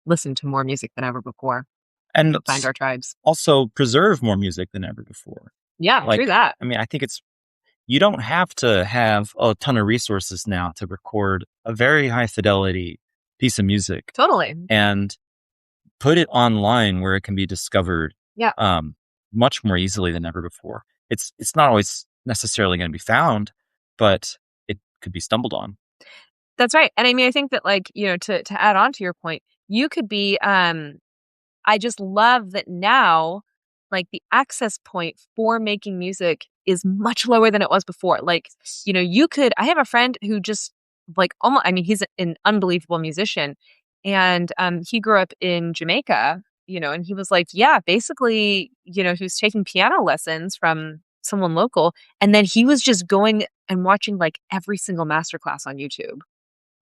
listen to more music than ever before And and find our tribes. also preserve more music than ever before. Yeah, true Like, that. I mean, I think you don't have to have a ton of resources now to record a very high fidelity piece of music Totally. and put it online where it can be discovered Yeah. um, much more easily than ever before. It's not always necessarily going to be found, but it could be stumbled on. That's right. And I mean, I think that, like, to add on to your point, you could be I just love that now, like, the access point for making music is much lower than it was before. Like, I have a friend who just, like, almost, I mean, he's an unbelievable musician, and he grew up in Jamaica, and he was like, yeah, basically, he was taking piano lessons from someone local, and then he was just going and watching like every single masterclass on YouTube.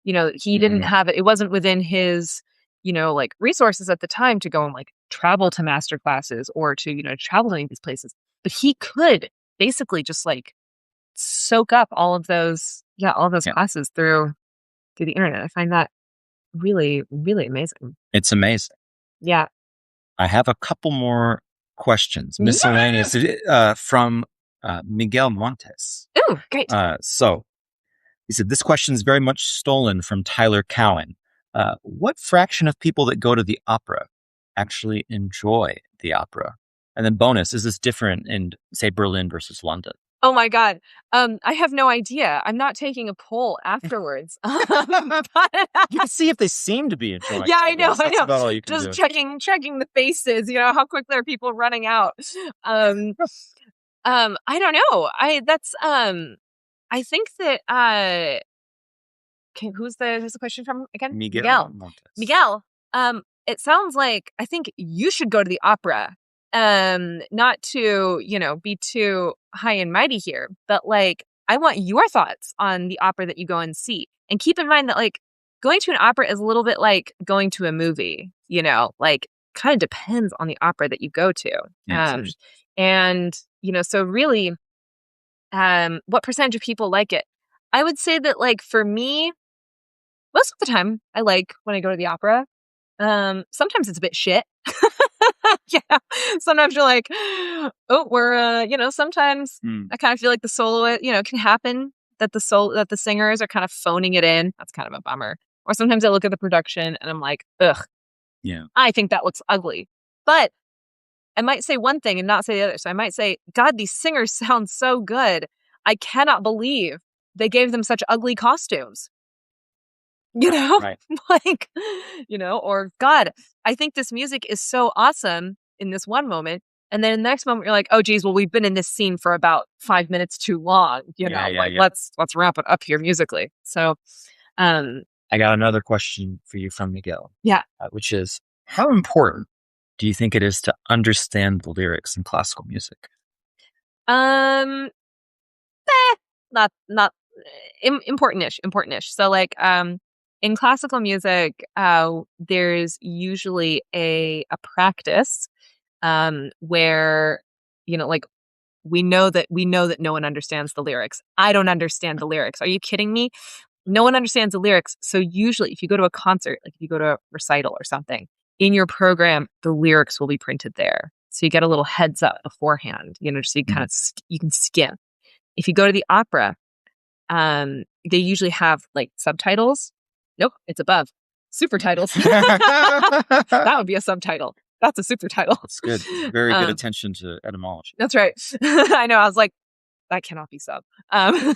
He didn't Mhm. have it. It wasn't within his, like, resources at the time to go and like travel to master classes or to, travel to any of these places. But he could basically just like soak up all of those Yeah, classes through the internet. I find that really, really amazing. it's amazing. Yeah. I have a couple more questions, Yeah. miscellaneous, from Miguel Montes. Ooh, great. So he said, this question is very much stolen from Tyler Cowan. What fraction of people that go to the opera actually enjoy the opera? And then bonus, is this different in, say, Berlin versus London? Oh my God. I have no idea. I'm not taking a poll afterwards. You can see if they seem to be enjoying Yeah, it, I know, I That's know. about all you can Just do. checking the faces, how quickly are people running out? Um, I don't know. I think that, okay, who's the question from again? Miguel Miguel. Montes. Miguel, it sounds like I think you should go to the opera. Not to, be too high and mighty here, but like I want your thoughts on the opera that you go and see. And keep in mind that, like, going to an opera is a little bit like going to a movie, like, kind of depends on the opera that you go to. Yes. Um and so really, what percentage of people like it? I would say that, like, for me, most of the time I like when I go to the opera. Sometimes it's a bit shit. Yeah. Sometimes you're like, oh, sometimes Mm. I kind of feel like the soloist, it can happen that the singers are kind of phoning it in. That's kind of a bummer. Or sometimes I look at the production and I'm like, ugh, Yeah. I think that looks ugly. But I might say one thing and not say the other. So I might say, God, these singers sound so good. I cannot believe they gave them such ugly costumes. you know Right. like, or God, I think this music is so awesome in this one moment, and then the next moment you're like, oh geez, well, we've been in this scene for about 5 minutes too long. Yeah. Yeah. Like, Yeah. let's wrap it up here musically. So um I got another question for you from Miguel, yeah. which is, how important do you think it is to understand the lyrics in classical music? um not important-ish. So, like, in classical music, there's usually a practice, where, like, we know that no one understands the lyrics. I don't understand the lyrics. Are you kidding me? No one understands the lyrics. So usually if you go to a concert, like if you go to a recital or something, in your program, the lyrics will be printed there. So you get a little heads up beforehand, just so you kind Mhm. of you can skim. If you go to the opera, they usually have like subtitles. Nope, it's above. Super titles. That would be a subtitle. That's a super title. That's good. Very good Um, attention to etymology. that's right. I know. I was like, that cannot be sub. Um,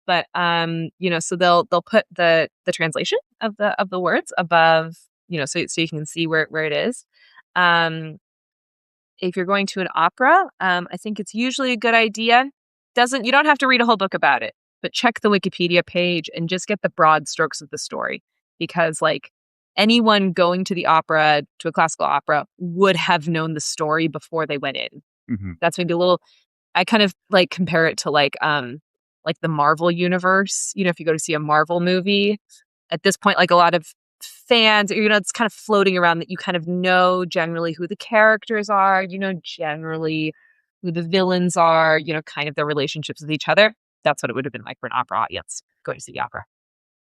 but so they'll put the translation of the words above, so you can see where it is. Um, if you're going to an opera, I think it's usually a good idea. You don't have to read a whole book about it, but check the Wikipedia page and just get the broad strokes of the story, because like anyone going to the opera, to a classical opera, would have known the story before they went in. Mhm. That's maybe a little. I kind of like compare it to like the Marvel universe. If you go to see a Marvel movie, at this point, like a lot of fans, it's kind of floating around that you kind of know generally who the characters are, generally who the villains are, kind of their relationships with each other. That's what it would have been like for an opera audience going to see the opera.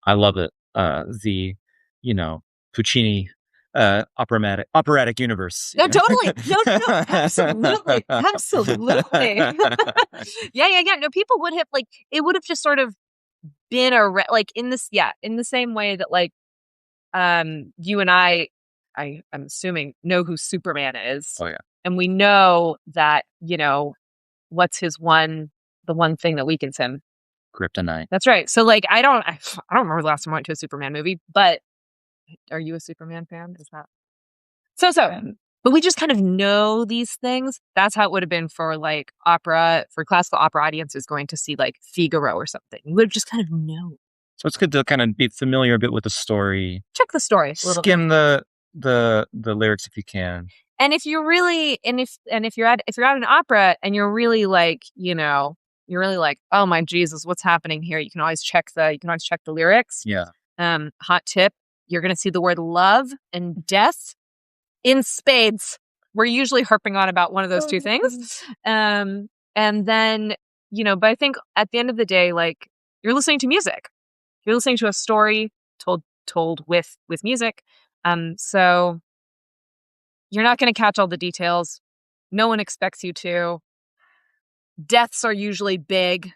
I love it. The, you know, Puccini, operatic universe, No, totally. No, no, no. Absolutely. Absolutely. Yeah, yeah, yeah. No, people would have like it would have just sort of been like in this, yeah, in the same way that like you and I'm assuming know who Superman is. Oh, yeah. And we know that, what's the one thing that weakens him. Kryptonite. That's right. So like I don't remember the last time I went to a Superman movie, but are you a Superman fan? Is that so? But we just kind of know these things. That's how it would have been for like opera, for classical opera audiences going to see like Figaro or something. You would have just kind of known. So it's good to kind of be familiar a bit with the story. Check the story a little bit. Skim the lyrics if you can. And if you're really, if you're at an opera and you're really like, you're really like, oh my Jesus, what's happening here? You can always check the lyrics. Yeah. Hot tip: you're going to see the word love and death in spades. We're usually harping on about one of those two things. And then, but I think at the end of the day, like you're listening to music. You're listening to a story told with music. So you're not going to catch all the details. No one expects you to. Deaths are usually big.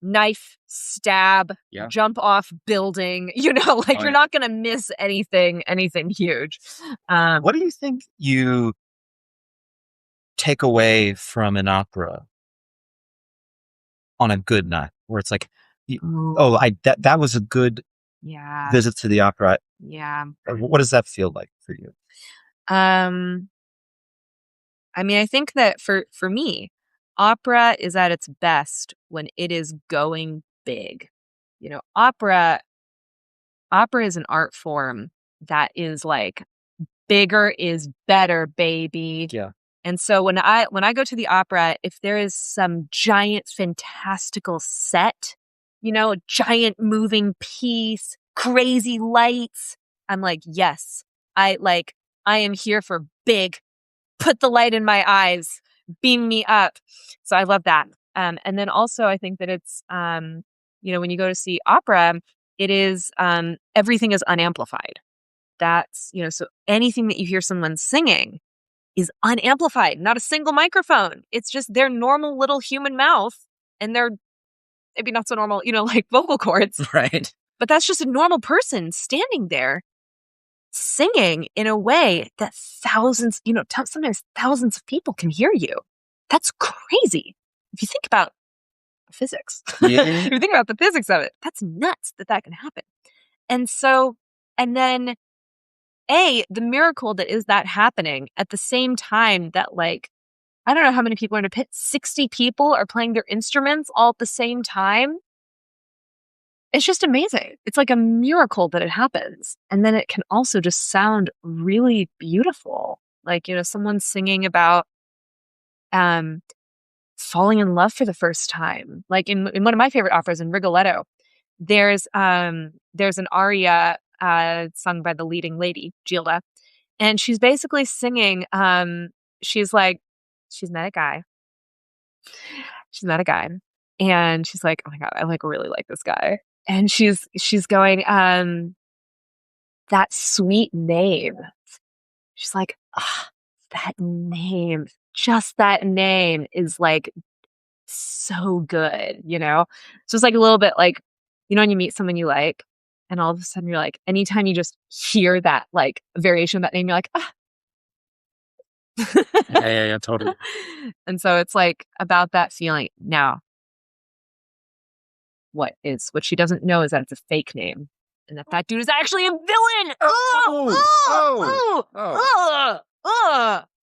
Knife, stab, Yeah. jump off building. Like you're not going to miss anything huge. What do you think you take away from an opera on a good night, where it's like, that was a good Yeah. visit to the opera. Yeah. What does that feel like for you? I mean, I think that for me, opera is at its best when it is going big. Opera is an art form that is like bigger is better, baby. Yeah. And so when I go to the opera, if there is some giant fantastical set, a giant moving piece, crazy lights, I'm like, yes, I am here for big. Put the light in my eyes, beam me up. So I love that. And then also I think that it's when you go to see opera, it is everything is unamplified. That's, so anything that you hear someone singing is unamplified, not a single microphone. It's just their normal little human mouth and their maybe not so normal, like vocal cords. Right. But that's just a normal person standing there singing in a way that thousands, sometimes thousands of people can hear you. That's crazy. If you think about physics, Yeah. if you think about the physics of it, that's nuts that can happen. And so, and then the miracle that is that happening at the same time that like, I don't know how many people are in a pit, 60 people are playing their instruments all at the same time. It's just amazing. It's like a miracle that it happens. And then it can also just sound really beautiful. Like, someone singing about falling in love for the first time. Like in one of my favorite operas, in Rigoletto, there's an aria sung by the leading lady, Gilda. And she's basically singing, she's met a guy. She's met a guy. And she's like, oh my God, I like really like this guy. and she's going, that sweet name. She's like, ah, that name, just that name is like so good, you know? So it's like a little bit like, you know, when you meet someone you like, and all of a sudden you're like, anytime you just hear that like variation of that name, you're like, ah. Yeah, totally. And so it's like about that feeling. Now, what she doesn't know is that it's a fake name. And that dude is actually a villain.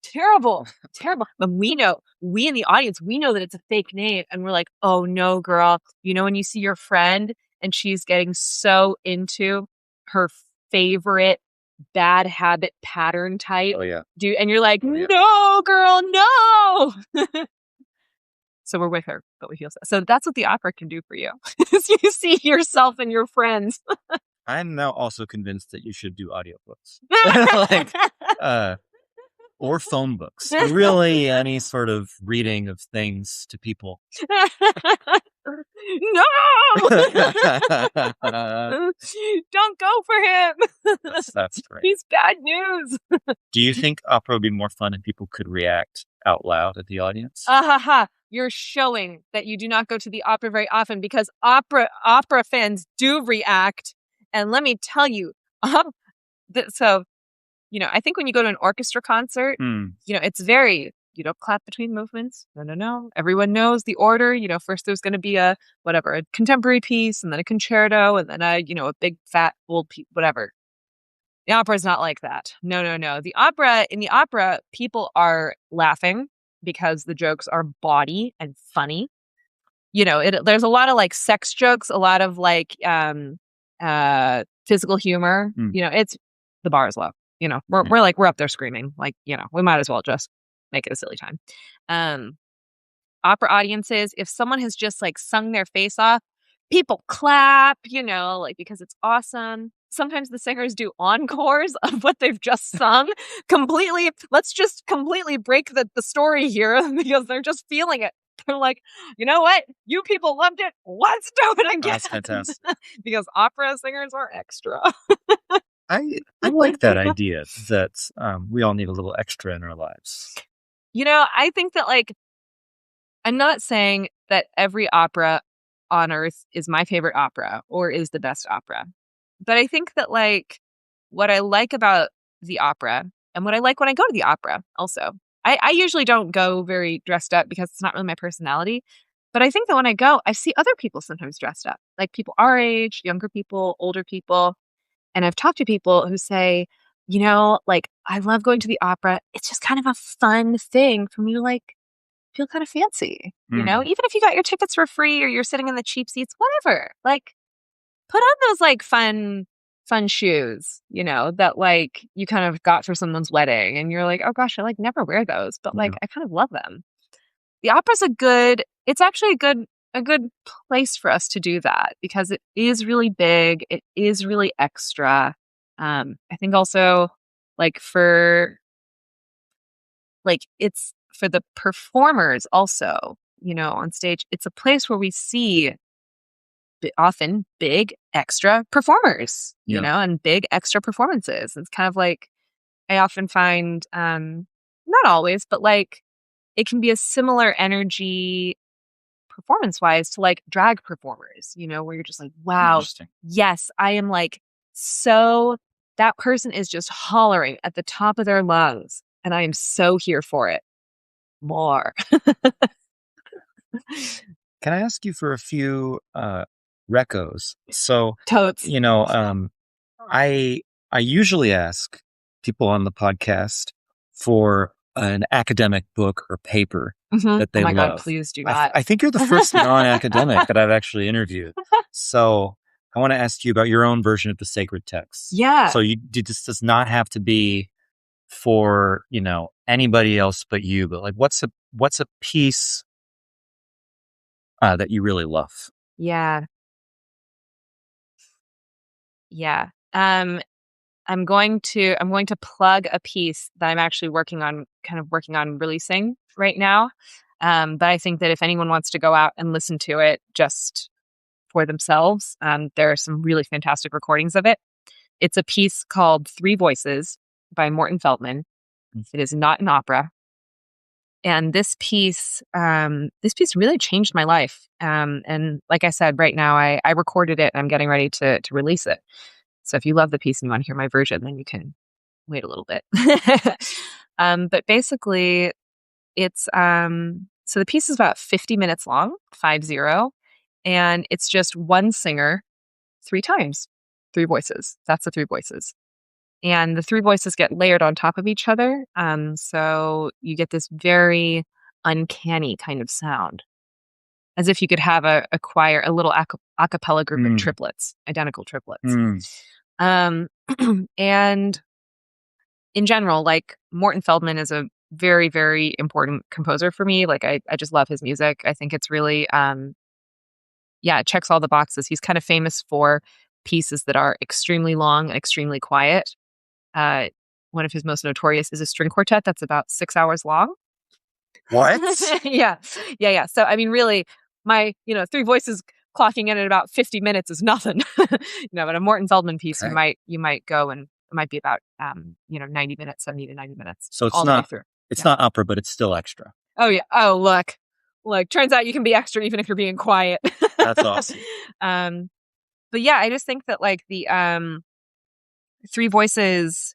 Terrible, terrible. But we in the audience, we know that it's a fake name. And we're like, oh no, girl. You know, when you see your friend and she's getting so into her favorite bad habit pattern type. Oh, yeah. And you're like, no, girl, no. So we're with her, but we feel so. So that's what the opera can do for you. You see yourself and your friends. I'm now also convinced that you should do audiobooks. Or phone books. Really, any sort of reading of things to people. No! Don't go for him. That's great. He's bad news. Do you think opera would be more fun if people could react out loud at the audience? You're showing that you do not go to the opera very often, because opera fans do react. And let me tell you, so, you know, I think when you go to an orchestra concert, you know, it's very, you don't clap between movements. No. Everyone knows the order. You know, first there's going to be a contemporary piece, and then a concerto, and then a big fat old piece, whatever. The opera is not like that. No. In the opera, people are laughing because the jokes are bawdy and funny. You know, there's a lot of like sex jokes, a lot of like physical humor. You know, it's the bar is low. You know, we're up there screaming. Like, you know, we might as well just make it a silly time. Opera audiences, if someone has just like sung their face off, people clap, you know, like because it's awesome. Sometimes the singers do encores of what they've just sung. Let's just completely break the story here because they're just feeling it. They're like, you know what? You people loved it. Let's do it again. That's fantastic. Because opera singers are extra. I like that idea that we all need a little extra in our lives. You know, I think that like, I'm not saying that every opera on earth is my favorite opera or is the best opera. But I think that like what I like about the opera and what I like when I go to the opera also, I usually don't go very dressed up because it's not really my personality. But I think that when I go, I see other people sometimes dressed up, like people our age, younger people, older people. And I've talked to people who say, you know, like, I love going to the opera. It's just kind of a fun thing for me to like feel kind of fancy, you know, even if you got your tickets for free or you're sitting in the cheap seats, whatever, like put on those like fun shoes, you know, that like you kind of got for someone's wedding and you're like, oh gosh, I like never wear those, but like I kind of love them. The opera's it's actually a good place for us to do that because it is really big. It is really extra. I think also it's for the performers also, you know, on stage, it's a place where we see often big extra performers, you know, and big extra performances. It's kind of like, I often find, not always, but like it can be a similar energy performance wise to like drag performers, you know, where you're just like, wow, yes, I am like, so that person is just hollering at the top of their lungs and I am so here for it. More. Can I ask you for a few recos? So, totes. You know, I usually ask people on the podcast for an academic book or paper that they love. God, please do not. I think you're the first non-academic that I've actually interviewed. So I want to ask you about your own version of the sacred text. Yeah. So this does not have to be for, you know, anybody else but you, but like what's a piece that you really love? Yeah. I'm going to plug a piece that I'm actually working on releasing right now. But I think that if anyone wants to go out and listen to it, just for themselves. There are some really fantastic recordings of it. It's a piece called Three Voices by Morton Feldman. It is not an opera. And this piece really changed my life. And like I said, right now I recorded it and I'm getting ready to release it. So if you love the piece and you want to hear my version, then you can wait a little bit. But basically, it's so the piece is about 50 minutes long, 50, and it's just one singer 3 times, 3 voices. That's the 3 voices. And the 3 voices get layered on top of each other. So you get this very uncanny kind of sound, as if you could have a choir, a little a cappella group of triplets, identical triplets. And in general, like Morton Feldman is a very, very important composer for me. Like I just love his music. I think it's really, it checks all the boxes. He's kind of famous for pieces that are extremely long and extremely quiet. One of his most notorious is a string quartet that's about 6 hours long. What? Yeah. So, I mean, really, my, 3 voices clocking in at about 50 minutes is nothing. But a Morton Feldman piece, Okay. you might go and it might be about, 90 minutes, 70 to 90 minutes. So it's all the way through. It's not opera, but it's still extra. Oh, yeah. Oh, look, turns out you can be extra even if you're being quiet. That's awesome. But yeah, I just think that like the 3 voices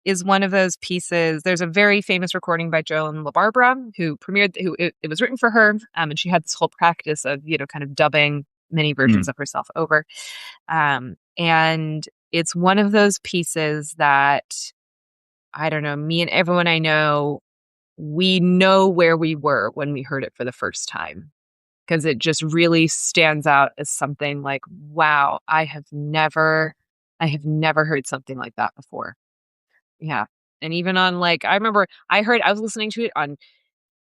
is one of those pieces. There's a very famous recording by Joan LaBarbera who premiered, it was written for her. And she had this whole practice of, kind of dubbing many versions of herself over. And it's one of those pieces that, I don't know, me and everyone I know, we know where we were when we heard it for the first time. Because it just really stands out as something like, wow, I have never heard something like that before. Yeah. And even on I remember I was listening to it on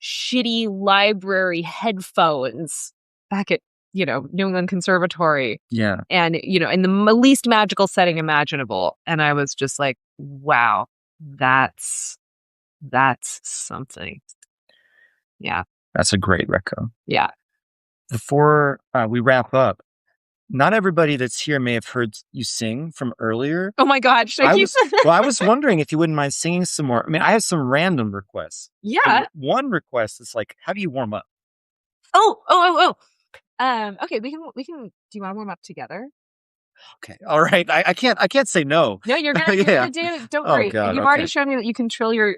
shitty library headphones back at, New England Conservatory. Yeah. And, in the least magical setting imaginable. And I was just like, wow, that's something. Yeah. That's a great reco. Yeah. Before we wrap up, not everybody that's here may have heard you sing from earlier. Oh my God. I was wondering if you wouldn't mind singing some more. I mean, I have some random requests. Yeah. And one request is like, how do you warm up? Oh. Okay, we can, do you want to warm up together? Okay. All right. I can't say no. No, you're gonna do it. Don't worry. God, You've already shown me that you can trill your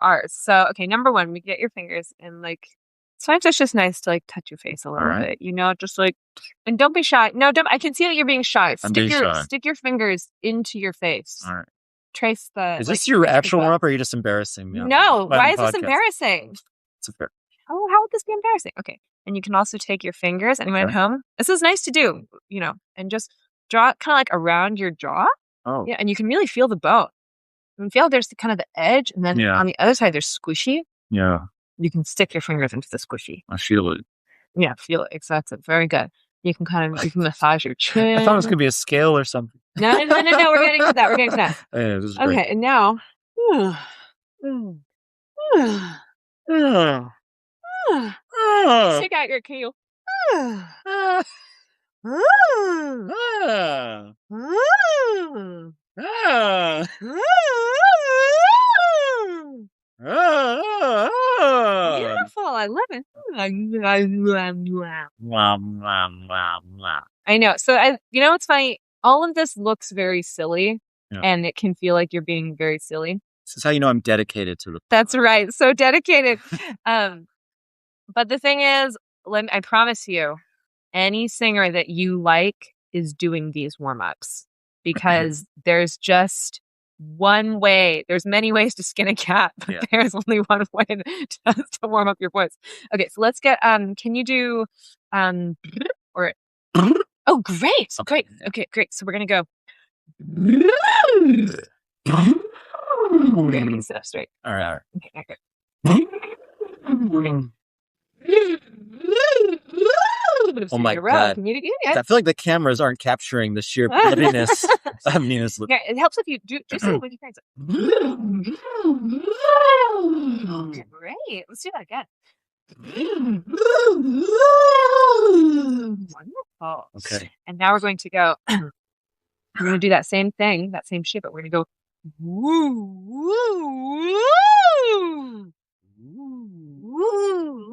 R's. So okay, number one, we get your fingers and sometimes it's just nice to touch your face a little bit, just and don't be shy. No, don't. I can see that you're being shy. Stick your fingers into your face. All right. Trace the. Is this your actual warm up, or are you just embarrassing me? No. Why is this embarrassing? It's fair. How would this be embarrassing? Okay, and you can also take your fingers. Anyone at home? This is nice to do. And just draw it kind of around your jaw. Oh. Yeah, and you can really feel the bone. You can feel there's kind of the edge, and then on the other side there's squishy. Yeah. You can stick your fingers into the squishy. I feel it. Yeah, feel it. Exactly. Very good. You can massage your chin. I thought it was going to be a scale or something. No. We're getting to that. Yeah, this is great. Okay, and now. Stick out your keel. Beautiful. I love it. I know. So it's funny. All of this looks very silly, and it can feel like you're being very silly. This is how you know I'm dedicated to the. That's right. So dedicated. But the thing is, I promise you, any singer that you like is doing these warm-ups, because there's just one way. There's many ways to skin a cat, but there's only one way to warm up your voice. Okay, so let's get can you do or oh great. Great. Okay, great. So we're gonna go. We're gonna sit up straight. All right. Okay. Oh my God. Can you do it? I feel like the cameras aren't capturing the sheer bloodiness of Nina's lip. Yeah, it helps if you do it with your hands. Great. Let's do that again. Wonderful. Okay. And now we're going to go, we're going to do that same thing, that same shape, but we're going to go woo, woo, woo. Woo,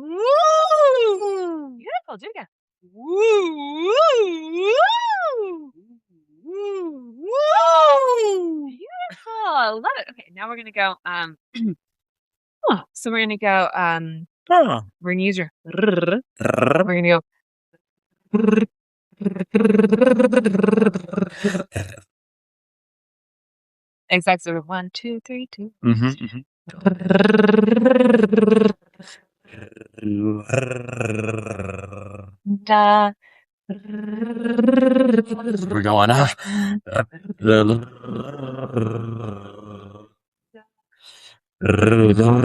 woo. Beautiful. Do it again. Woo, woo, woo. Woo, woo. Beautiful. I love it. Okay, now we're gonna go. So we're gonna go. We're gonna use your. We're gonna go. Exact sort of 1, 2, 3, 2. Da. We're going up. Da. Da.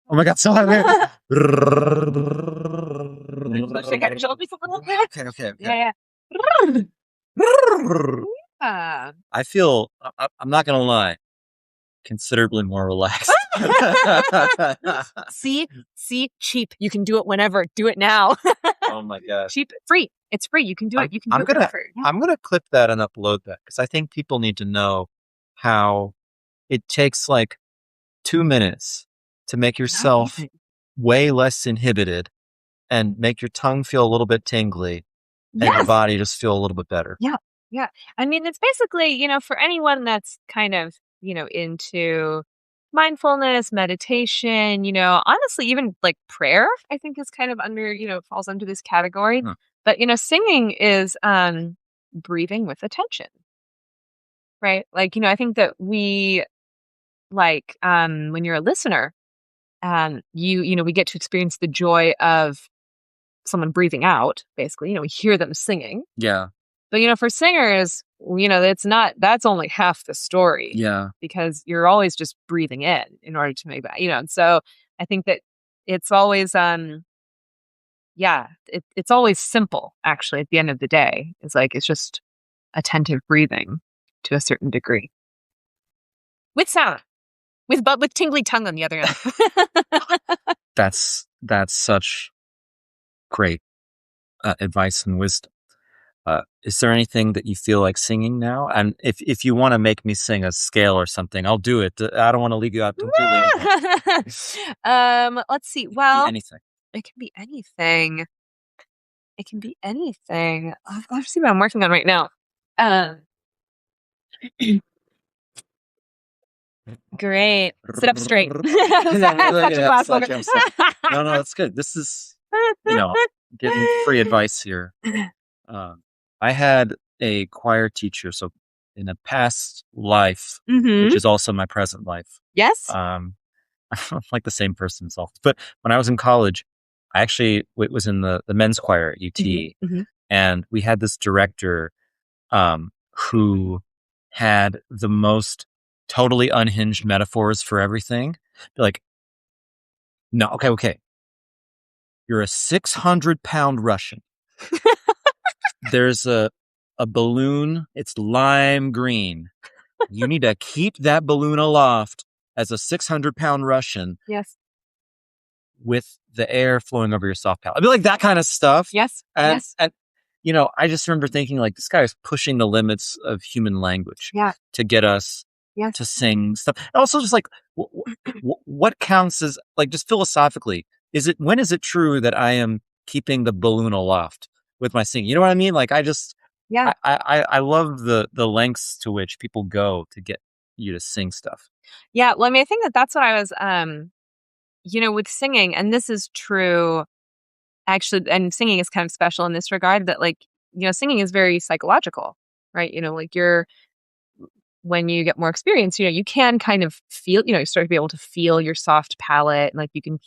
Oh my God, so high. Shake out your shoulders a little bit. Okay. Yeah. Yeah. I feel, I'm not going to lie, considerably more relaxed. See, cheap. You can do it whenever. Do it now. Oh my gosh. Cheap, free. It's free. You can do it. You can do it whenever. Yeah. I'm going to clip that and upload that because I think people need to know how it takes like 2 minutes to make yourself way less inhibited and make your tongue feel a little bit tingly and your body just feel a little bit better. Yeah. I mean, it's basically, for anyone that's kind of, into mindfulness, meditation, honestly, even like prayer, I think is kind of under, falls under this category. Huh. But, singing is breathing with attention, right? Like, I think that we like when you're a listener, we get to experience the joy of someone breathing out, basically, we hear them singing. Yeah. But, for singers, that's only half the story. Yeah. Because you're always just breathing in order to make that, and so I think that it's always, it's always simple, actually, at the end of the day. It's just attentive breathing to a certain degree. With sound. With tingly tongue on the other end. That's such great advice and wisdom. Is there anything that you feel like singing now? And if you want to make me sing a scale or something, I'll do it. I don't want to leave you out completely. Let's see. Well, anything. It can be anything. It can be anything. I'll have to see what I'm working on right now. Great. Sit up straight. No, that's good. This is, getting free advice here. I had a choir teacher, so in a past life, which is also my present life. Yes. I'm like the same person as always. But when I was in college, I actually was in the men's choir at UT, and we had this director who had the most totally unhinged metaphors for everything. Like, no, okay. You're a 600-pound Russian. There's a balloon. It's lime green. You need to keep that balloon aloft as a 600-pound Russian. Yes. With the air flowing over your soft palate. I'd be like that kind of stuff. Yes. And I just remember thinking like this guy is pushing the limits of human language to get us to sing stuff. And also just like what counts as like just philosophically, when is it true that I am keeping the balloon aloft with my singing? You know what I mean? Like I love the lengths to which people go to get you to sing stuff. Yeah. Well, I mean, I think that's what I was, with singing, and this is true actually, and singing is kind of special in this regard that like, singing is very psychological, right? Like when you get more experience, you can kind of feel, you start to be able to feel your soft palate, and like you can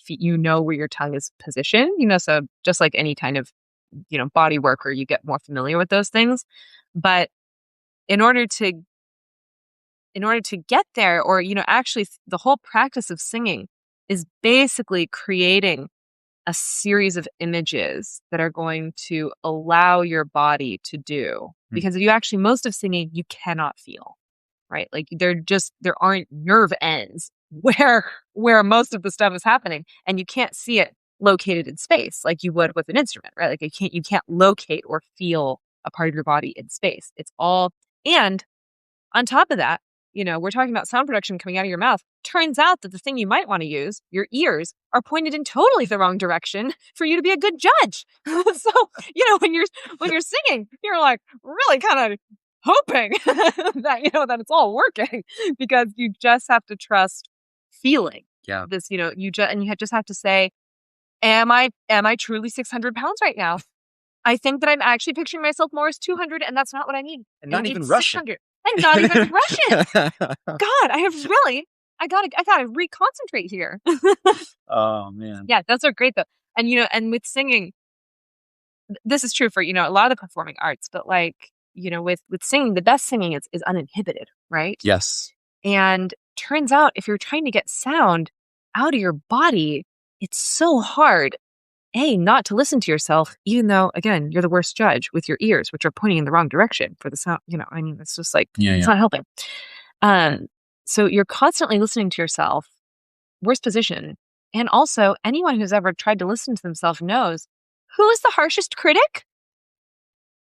where your tongue is positioned, so just like any kind of, body work where you get more familiar with those things. But in order to get there, or, actually the whole practice of singing is basically creating a series of images that are going to allow your body to do. Because if you actually, most of singing, you cannot feel, right? Like there aren't nerve ends where most of the stuff is happening, and you can't see it located in space like you would with an instrument, right? Like you can't locate or feel a part of your body in space. It's all, and on top of that, we're talking about sound production coming out of your mouth. Turns out that the thing you might want to use, your ears, are pointed in totally the wrong direction for you to be a good judge. So, when you're singing, you're like really kind of hoping that that it's all working, because you just have to trust feeling. Yeah. This, you just have to say, am I truly 600 pounds right now? I think that I'm actually picturing myself more as 200, and that's not what I need. And not even Russian. 600. And not even Russian. God, I gotta reconcentrate here. Oh man. Yeah, those are great though. And and with singing, this is true for, a lot of the performing arts, but like, with singing, the best singing is uninhibited, right? Yes. And turns out if you're trying to get sound out of your body, it's so hard, not to listen to yourself, even though, again, you're the worst judge with your ears, which are pointing in the wrong direction for the sound. It's just like, it's not helping. So you're constantly listening to yourself, worst position. And also, anyone who's ever tried to listen to themselves knows, who is the harshest critic?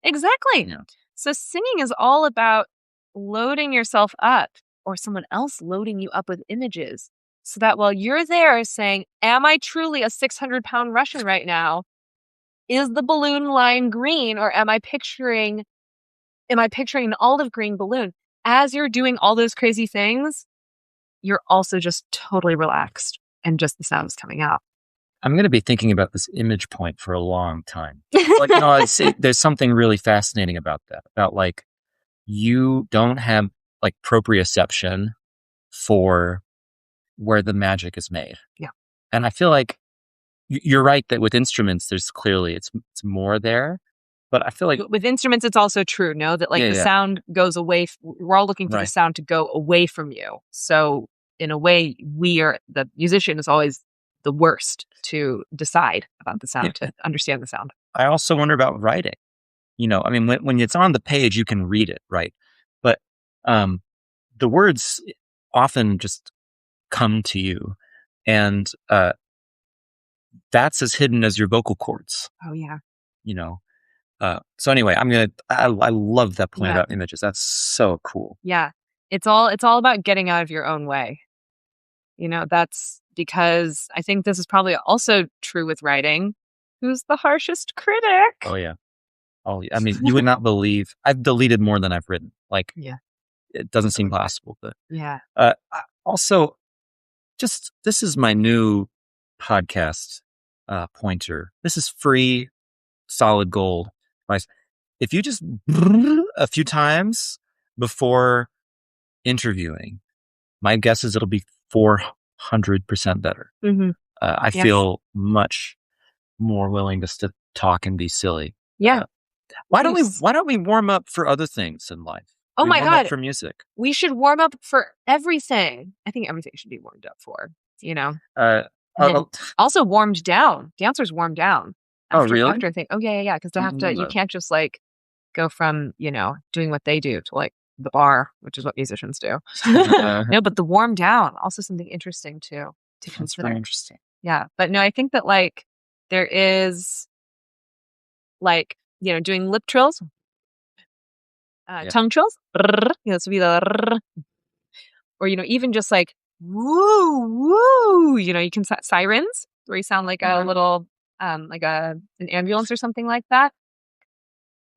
Exactly. Yeah. So singing is all about loading yourself up, or someone else loading you up with images, so that while you're there saying, am I truly a 600-pound Russian right now? Is the balloon line green, or am I picturing an olive green balloon? As you're doing all those crazy things, you're also just totally relaxed, and just the sound is coming out. I'm going to be thinking about this image point for a long time. Like, I'd say there's something really fascinating about that, about like, you don't have like proprioception for where the magic is made. Yeah. And I feel like you're right that with instruments, there's clearly, it's more there. But I feel like with instruments, it's also true, no? That like the sound goes away. We're all looking for the sound to go away from you. So in a way, the musician is always the worst to decide about the sound, to understand the sound. I also wonder about writing. When it's on the page, you can read it, right? But the words often just come to you, and that's as hidden as your vocal cords. Oh yeah. So anyway, I love that point about images. That's so cool. Yeah. It's all about getting out of your own way. That's because I think this is probably also true with writing. Who's the harshest critic? Oh yeah. You would not believe, I've deleted more than I've written. Like, it doesn't seem possible, but also, this is my new podcast pointer. This is free, solid gold advice. If you just a few times before interviewing, my guess is it'll be 400% better. Mm-hmm. I feel much more willing to talk and be silly. Yeah. Why don't we warm up for other things in life? Oh my God. For music. We should warm up for everything. I think everything should be warmed up for, also warmed down. Dancers warm down. Really? After a thing. Oh yeah. Because they have to, you can't just like go from, doing what they do to like the bar, which is what musicians do. No, but the warm down, also something interesting to consider. That's very interesting. Yeah. But no, I think that like there is like, doing lip trills, tongue trills, this would be the, or, even just like, woo, woo, you can sirens where you sound like a little, like an ambulance or something like that.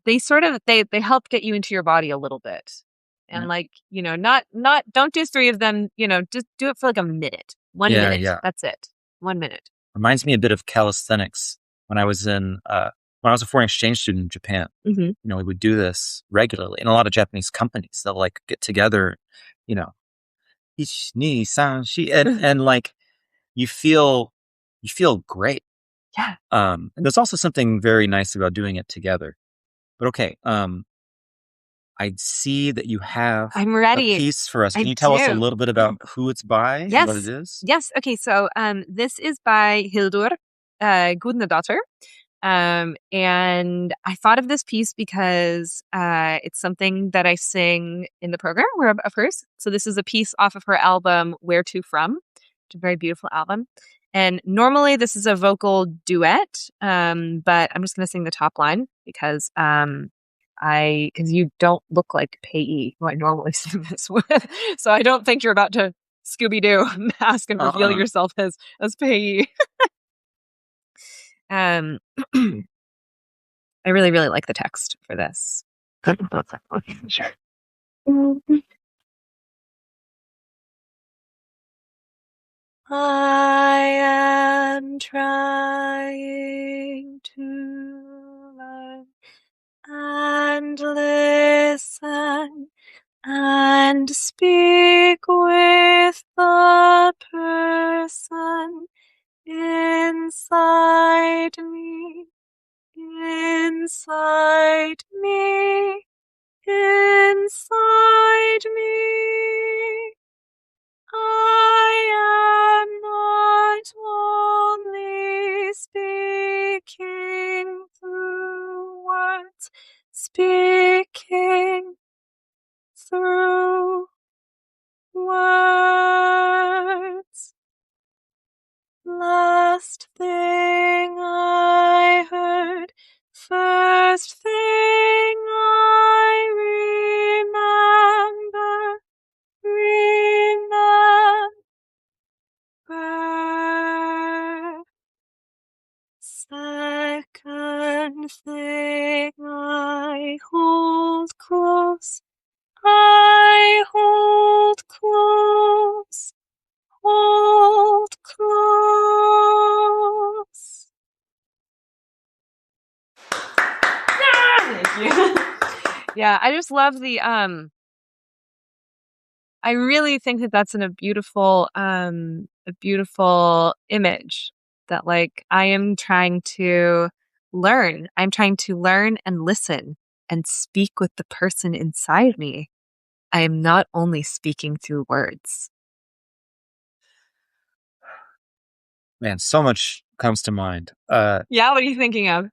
They sort of, they help get you into your body a little bit. And like, don't do 3 of them, just do it for like a minute, 1 minute. Yeah. That's it. 1 minute. Reminds me a bit of calisthenics when I was a foreign exchange student in Japan. Mm-hmm. We would do this regularly, and a lot of Japanese companies, they'll like get together, and like you feel great. Yeah. And there's also something very nice about doing it together. But okay, I see that you have I'm ready. A piece for us. Can you tell us a little bit about who it's by and what it is? Yes. Okay. So this is by Hildur. Gudna Daughter. And I thought of this piece because it's something that I sing in the program of hers. So this is a piece off of her album Where To From, which is a very beautiful album. And normally this is a vocal duet, but I'm just going to sing the top line because because you don't look like Pei, who I normally sing this with. So I don't think you're about to Scooby Doo mask and reveal yourself as Pei. Um, I really, really like the text for this. Sure. I am trying to learn and listen and speak with the person inside me, inside me, inside me. I am not only speaking through words, speaking through words. Last thing I heard, first thing I remember. Second thing I hold close, I hold close, hold close. Thank you. Yeah, I just love the I really think that that's a beautiful image that like I am trying to learn. I'm trying to learn and listen and speak with the person inside me. I am not only speaking through words. Man, so much comes to mind. Yeah, what are you thinking of?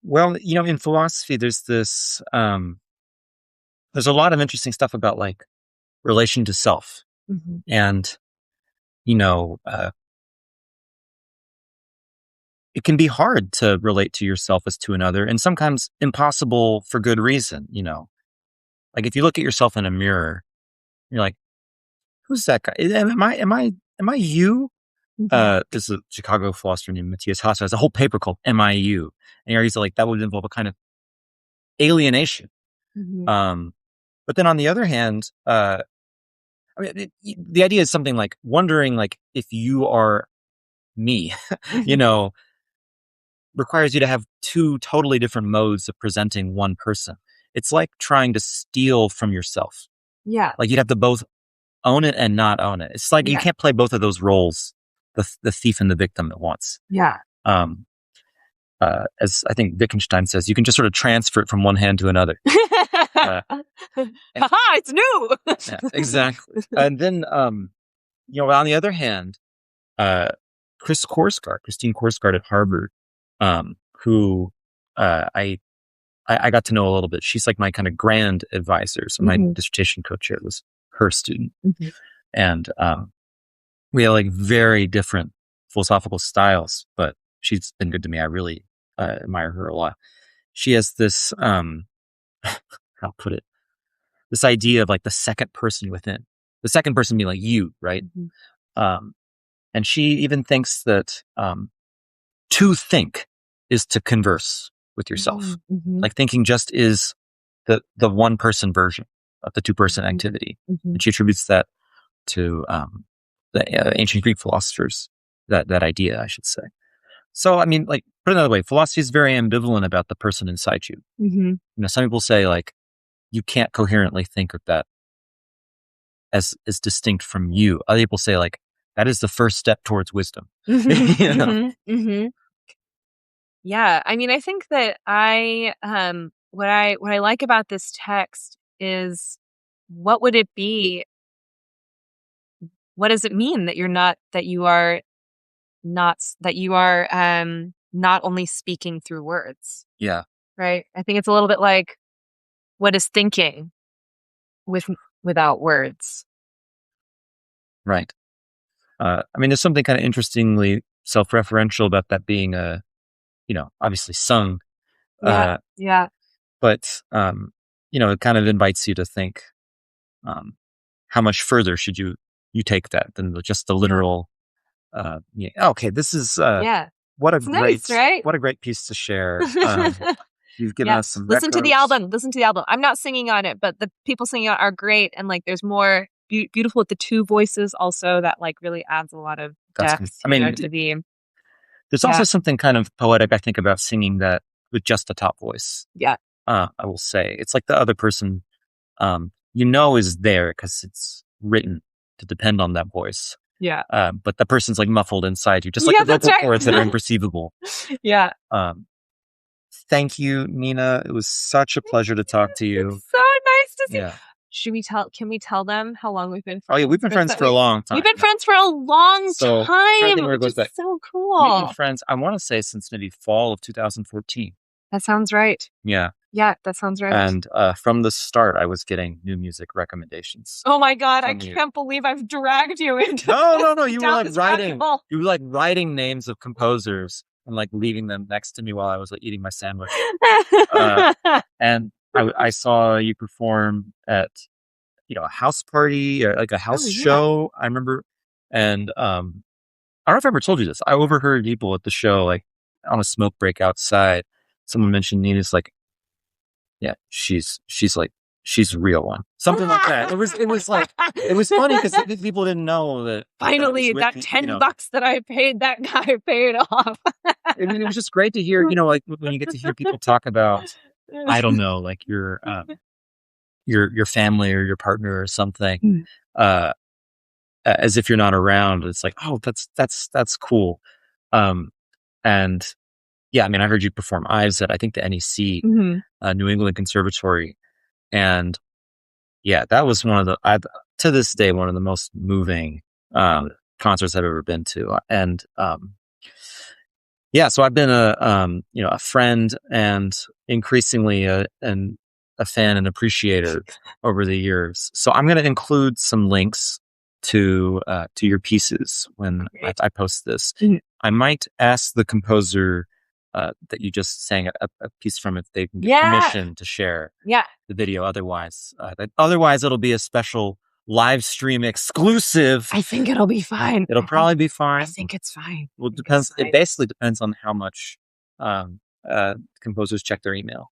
Well, in philosophy, there's a lot of interesting stuff about like relation to self, Mhm. and you know, uh, it can be hard to relate to yourself as to another, and sometimes impossible for good reason. Like if you look at yourself in a mirror, you're like, "Who's that guy? Am I you?" Mhm. This is a Chicago philosopher named Matthias Hasse has a whole paper called "Am I You?" And he argues that like that would involve a kind of alienation. Mhm. Um, but then on the other hand, I mean, the idea is something like wondering, like if you are me, you Mhm. know, requires you to have two totally different modes of presenting one person. It's like trying to steal from yourself. Yeah. Like you'd have to both own it and not own it. It's like you Yeah. can't play both of those roles, the thief and the victim at once. Yeah. Um, as I think Wittgenstein says, you can just sort of transfer it from one hand to another. And, Haha, it's new. yeah, exactly. And then, on the other hand, uh, Christine Korsgaard at Harvard, who I got to know a little bit. She's like my kind of grand advisor. So my Mhm. dissertation co-chair was her student, Mhm. and we have like very different philosophical styles. But she's been good to me. I really admire her a lot. She has this how put it, this idea of like the second person within, the second person being like you, right? Mhm. Um, and she even thinks that to think is to converse with yourself. Mhm. Mhm. Like thinking just is the one person version of the two person Mhm. activity, Mhm. and she attributes that to the ancient Greek philosophers. That idea, I should say. So, I mean, like put it another way, philosophy is very ambivalent about the person inside you. Mhm. Some people say like you can't coherently think of that as distinct from you. Other people say like that is the first step towards wisdom. Mhm. you know? Mhm. Mhm. Yeah, I mean, I think that what I like about this text is what would it be? What does it mean that you are that you are not only speaking through words, Yeah. right? I think it's a little bit like what is thinking without words. Right. I mean, there's something kind of interestingly self-referential about that being obviously sung, Yeah, uh, yeah, but it kind of invites you to think, um, how much further should you take that than just the yeah, literal. Yeah, okay, this is yeah. what a It's nice, right? great piece to share. You've given Yeah. us some Listen to the records. album. Listen to the album. I'm not singing on it, but the people singing on it are great. And like, there's more beautiful with the two voices also that like really adds a lot of depth, I mean, to the, there's yeah, also something kind of poetic, I think, about singing that with just a top voice. yeah, I will say it's like the other person, is there because it's written to depend on that voice. yeah. But the person's like muffled inside you, just like Yeah, the that's vocal cords that are right. imperceivable. Yeah. Um, Thank you, Nina. It was such a pleasure to talk to you. It's so nice to see. Yeah. Can we tell them how long we've been Oh yeah, friends? we've been Or is friends that for a long we've time. been friends for a long So trying to think time, where it which goes is back. so We've been cool. friends, I want to say, since maybe fall of 2014. That sounds right. Yeah. Yeah, that sounds right. And from the start, I was getting new music recommendations Oh my God, I from you. can't believe I've dragged you into No. You were down like this rabbit writing. hole. You were like writing names of composers and like leaving them next to me while I was like eating my sandwich. And I saw you perform at a house party or like a Oh house yeah. show. I remember, and I don't know if I ever told you this. I overheard people at the show, like on a smoke break outside. Someone mentioned Nina's like, yeah, she's like she's the real one, something like that. It was like it was funny because people didn't know that. Finally, That that $10 that I paid that guy paid off. I mean, it was just great to hear. Like when you get to hear people talk about, I don't know, like your family or your partner or something, Mm. uh, as if you're not around. It's like, oh, that's cool. Um, and yeah, I mean, I heard you perform Ives at I think the NEC, Mhm. New England Conservatory, and yeah, that was to this day one of the most moving concerts I've ever been to, and yeah, so I've been a friend and increasingly a fan and appreciator over the years. So I'm going to include some links to your pieces when Great. I post this. Mhm. I might ask the composer that you just sang a piece from if they can get Yeah. permission to share Yeah. the video. Otherwise, it'll be a special live stream exclusive. I think it'll be fine. It'll probably be fine. I think it's fine. Well, it depends. It basically depends on how much composers check their email.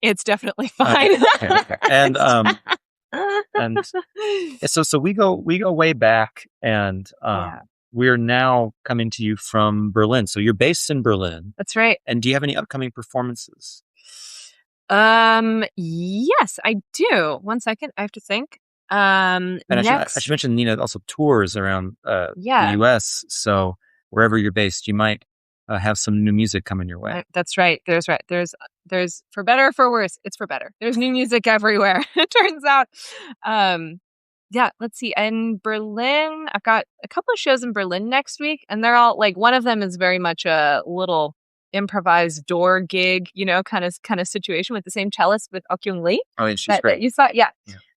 It's definitely fine. Okay. And so we go way back, and Yeah. we're now coming to you from Berlin. So you're based in Berlin, That's right. and do you have any upcoming performances? Yes, I do. 1 second, I have to think. And I should mention Nina also tours around the U.S. So wherever you're based, you might have some new music coming your way. That's right. There's for better or for worse. It's for better. There's new music everywhere. It turns out. Yeah. Let's see. In Berlin, I've got a couple of shows in Berlin next week, and they're all like one of them is very much a little improvised door gig, kind of situation with the same cellist with Okyung Lee. Oh, and she's great. That you saw, yeah.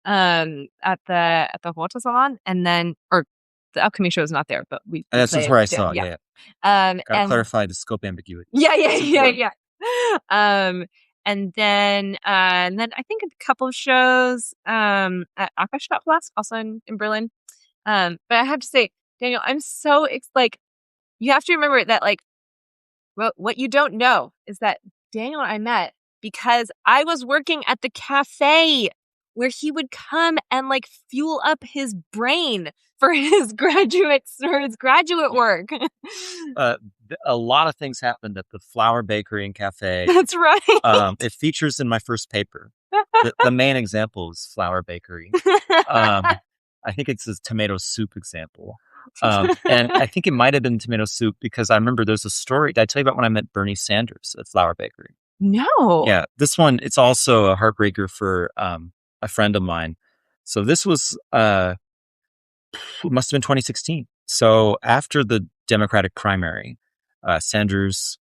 At the Water Salon, and then the upcoming show is not there, but we And that's play where it I saw it. yeah. Yeah. And Clarify the scope ambiguity. Yeah. And then I think a couple of shows at Akashstadtplatz, also in Berlin. But I have to say, Daniel, I'm so like you have to remember that like what you don't know is that Daniel and I met because I was working at the cafe where he would come and like fuel up his brain for his graduate work. A lot of things happened at the Flower Bakery and Cafe. That's right. It features in my first paper. The main example is Flower Bakery. I think it's a tomato soup example. And I think it might have been tomato soup because I remember there's a story. Did I tell you about when I met Bernie Sanders at Flower Bakery? No. Yeah, this one, it's also a heartbreaker for a friend of mine. So this was, it must have been 2016. So after the Democratic primary, Sanders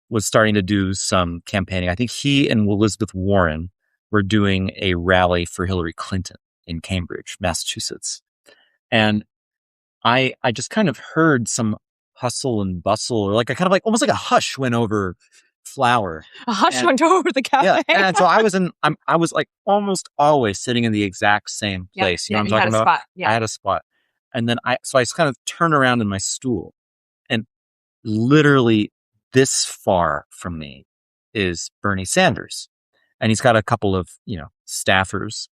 was starting to do some campaigning. I think he and Elizabeth Warren were doing a rally for Hillary Clinton in Cambridge, Massachusetts. And I just kind of heard some hustle and bustle, or like a kind of like almost like a hush went over Flower. A hush And went over the yeah, cafe. and so I was like almost always sitting in the exact same Yep. place. You know Yeah, what I'm you had talking a about? spot. I Yeah. had a spot. And then I kind of turned around in my stool, and literally this far from me is Bernie Sanders. And he's got a couple of, staffers.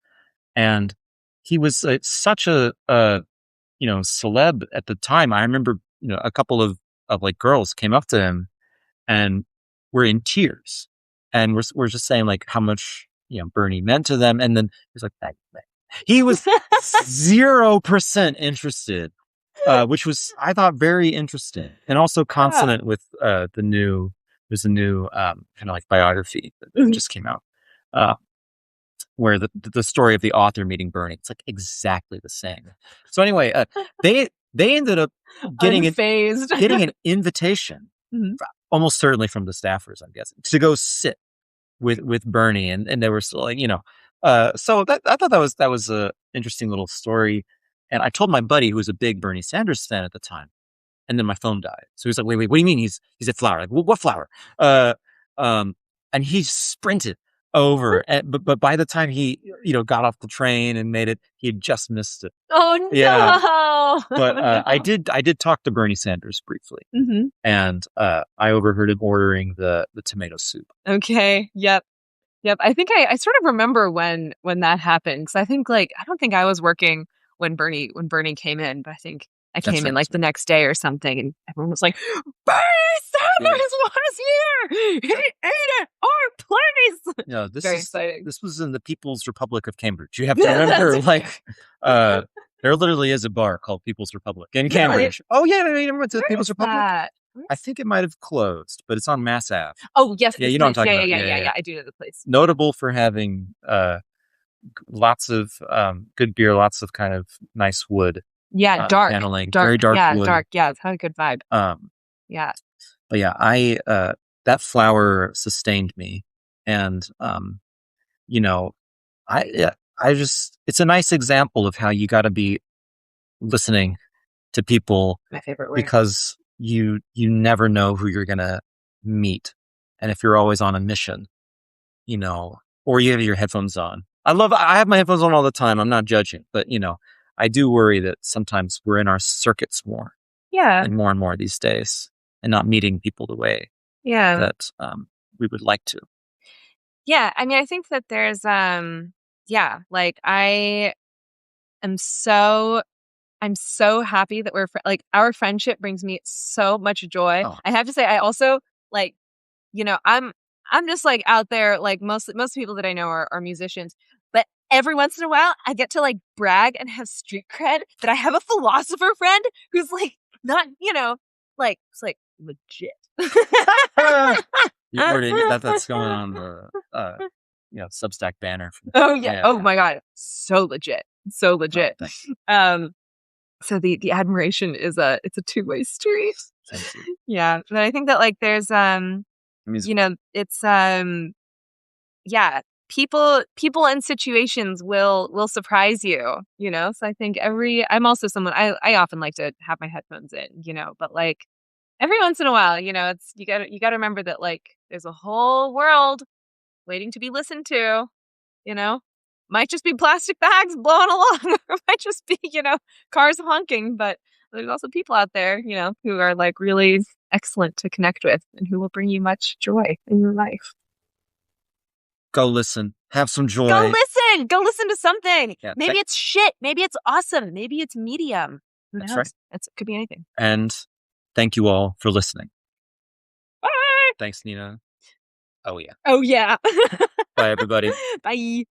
And he was such a celeb at the time. I remember, a couple of like girls came up to him and were in tears, and we're just saying like how much, Bernie meant to them. And then he was like, "Thank you." He was 0% interested, which was, I thought, very interesting, and also Yeah. consonant with there's a new kind of like biography that just came out, where the story of the author meeting Bernie, it's like exactly the same. So anyway, they ended up getting Unfazed. getting an invitation, Mhm. almost certainly from the staffers, I'm guessing, to go sit with Bernie, and they were still like, so that I thought that was a interesting little story. And I told my buddy, who was a big Bernie Sanders fan at the time, and then my phone died. So he's like, wait, what do you mean he's at Flower? Like, what Flower? Uh, and he sprinted over, but by the time he, got off the train and made it, he had just missed it. Yeah. Oh no. But Oh, I no. did talk to Bernie Sanders briefly, Mhm. and I overheard him ordering the tomato soup. Okay. Yep. Yep. I think I sort of remember when that happened, because I think like I don't think I was working when Bernie came in, but I think I That's came in right. like the next day or something, and everyone was like, "Bernie Sanders was here. He ate at our place." No, Very exciting. this was in the People's Republic of Cambridge. You have to remember, like, uh, there literally is a bar called People's Republic in Really? Cambridge. Oh yeah, you never went to the Where People's is Republic? that? I think it might have closed, but it's on Mass Ave. Oh yes, Yeah, the you know what I'm place. talking Yeah, yeah, about. yeah, Yeah, yeah, yeah, yeah. yeah. I do know the place. Notable for having lots of good beer, lots of kind of nice wood Yeah, dark, paneling, dark. very dark Yeah, wood. dark. Yeah, it's had a good vibe. Um, Yeah. but yeah, that flower sustained me, and you know, I just, it's a nice example of how you got to be listening to people, My favorite word. because you never know who you're gonna meet, and if you're always on a mission, or you have your headphones on. I have my headphones on all the time. I'm not judging, but I do worry that sometimes we're in our circuits more Yeah. and more these days, and not meeting people the way Yeah. that we would like to. Yeah. I mean, I think that there's yeah, like I'm so happy that like our friendship brings me so much joy. Oh. I have to say, I also like, I'm just like out there, like most people that I know are musicians, but every once in a while I get to like brag and have street cred that I have a philosopher friend who's like not, like it's like legit. That's going on the Substack banner. Oh yeah. Oh my God. So legit. So legit. Oh, thanks. So the admiration it's a two-way street. Thank you. Yeah. But I think that like there's it's yeah, people and situations will surprise you, So I think I'm also someone I often like to have my headphones in, but like every once in a while, it's you gotta remember that like there's a whole world waiting to be listened to, you know? Might just be plastic bags blowing along, or it might just be, cars honking, but there's also people out there, who are like really excellent to connect with and who will bring you much joy in your life. Go listen. Have some joy. Go listen to something. Yeah, Maybe it's shit. Maybe it's awesome. Maybe it's medium. Who That's knows? right. It could be anything. And thank you all for listening. Bye. Thanks, Nina. Oh, yeah. Oh, yeah. Bye, everybody. Bye.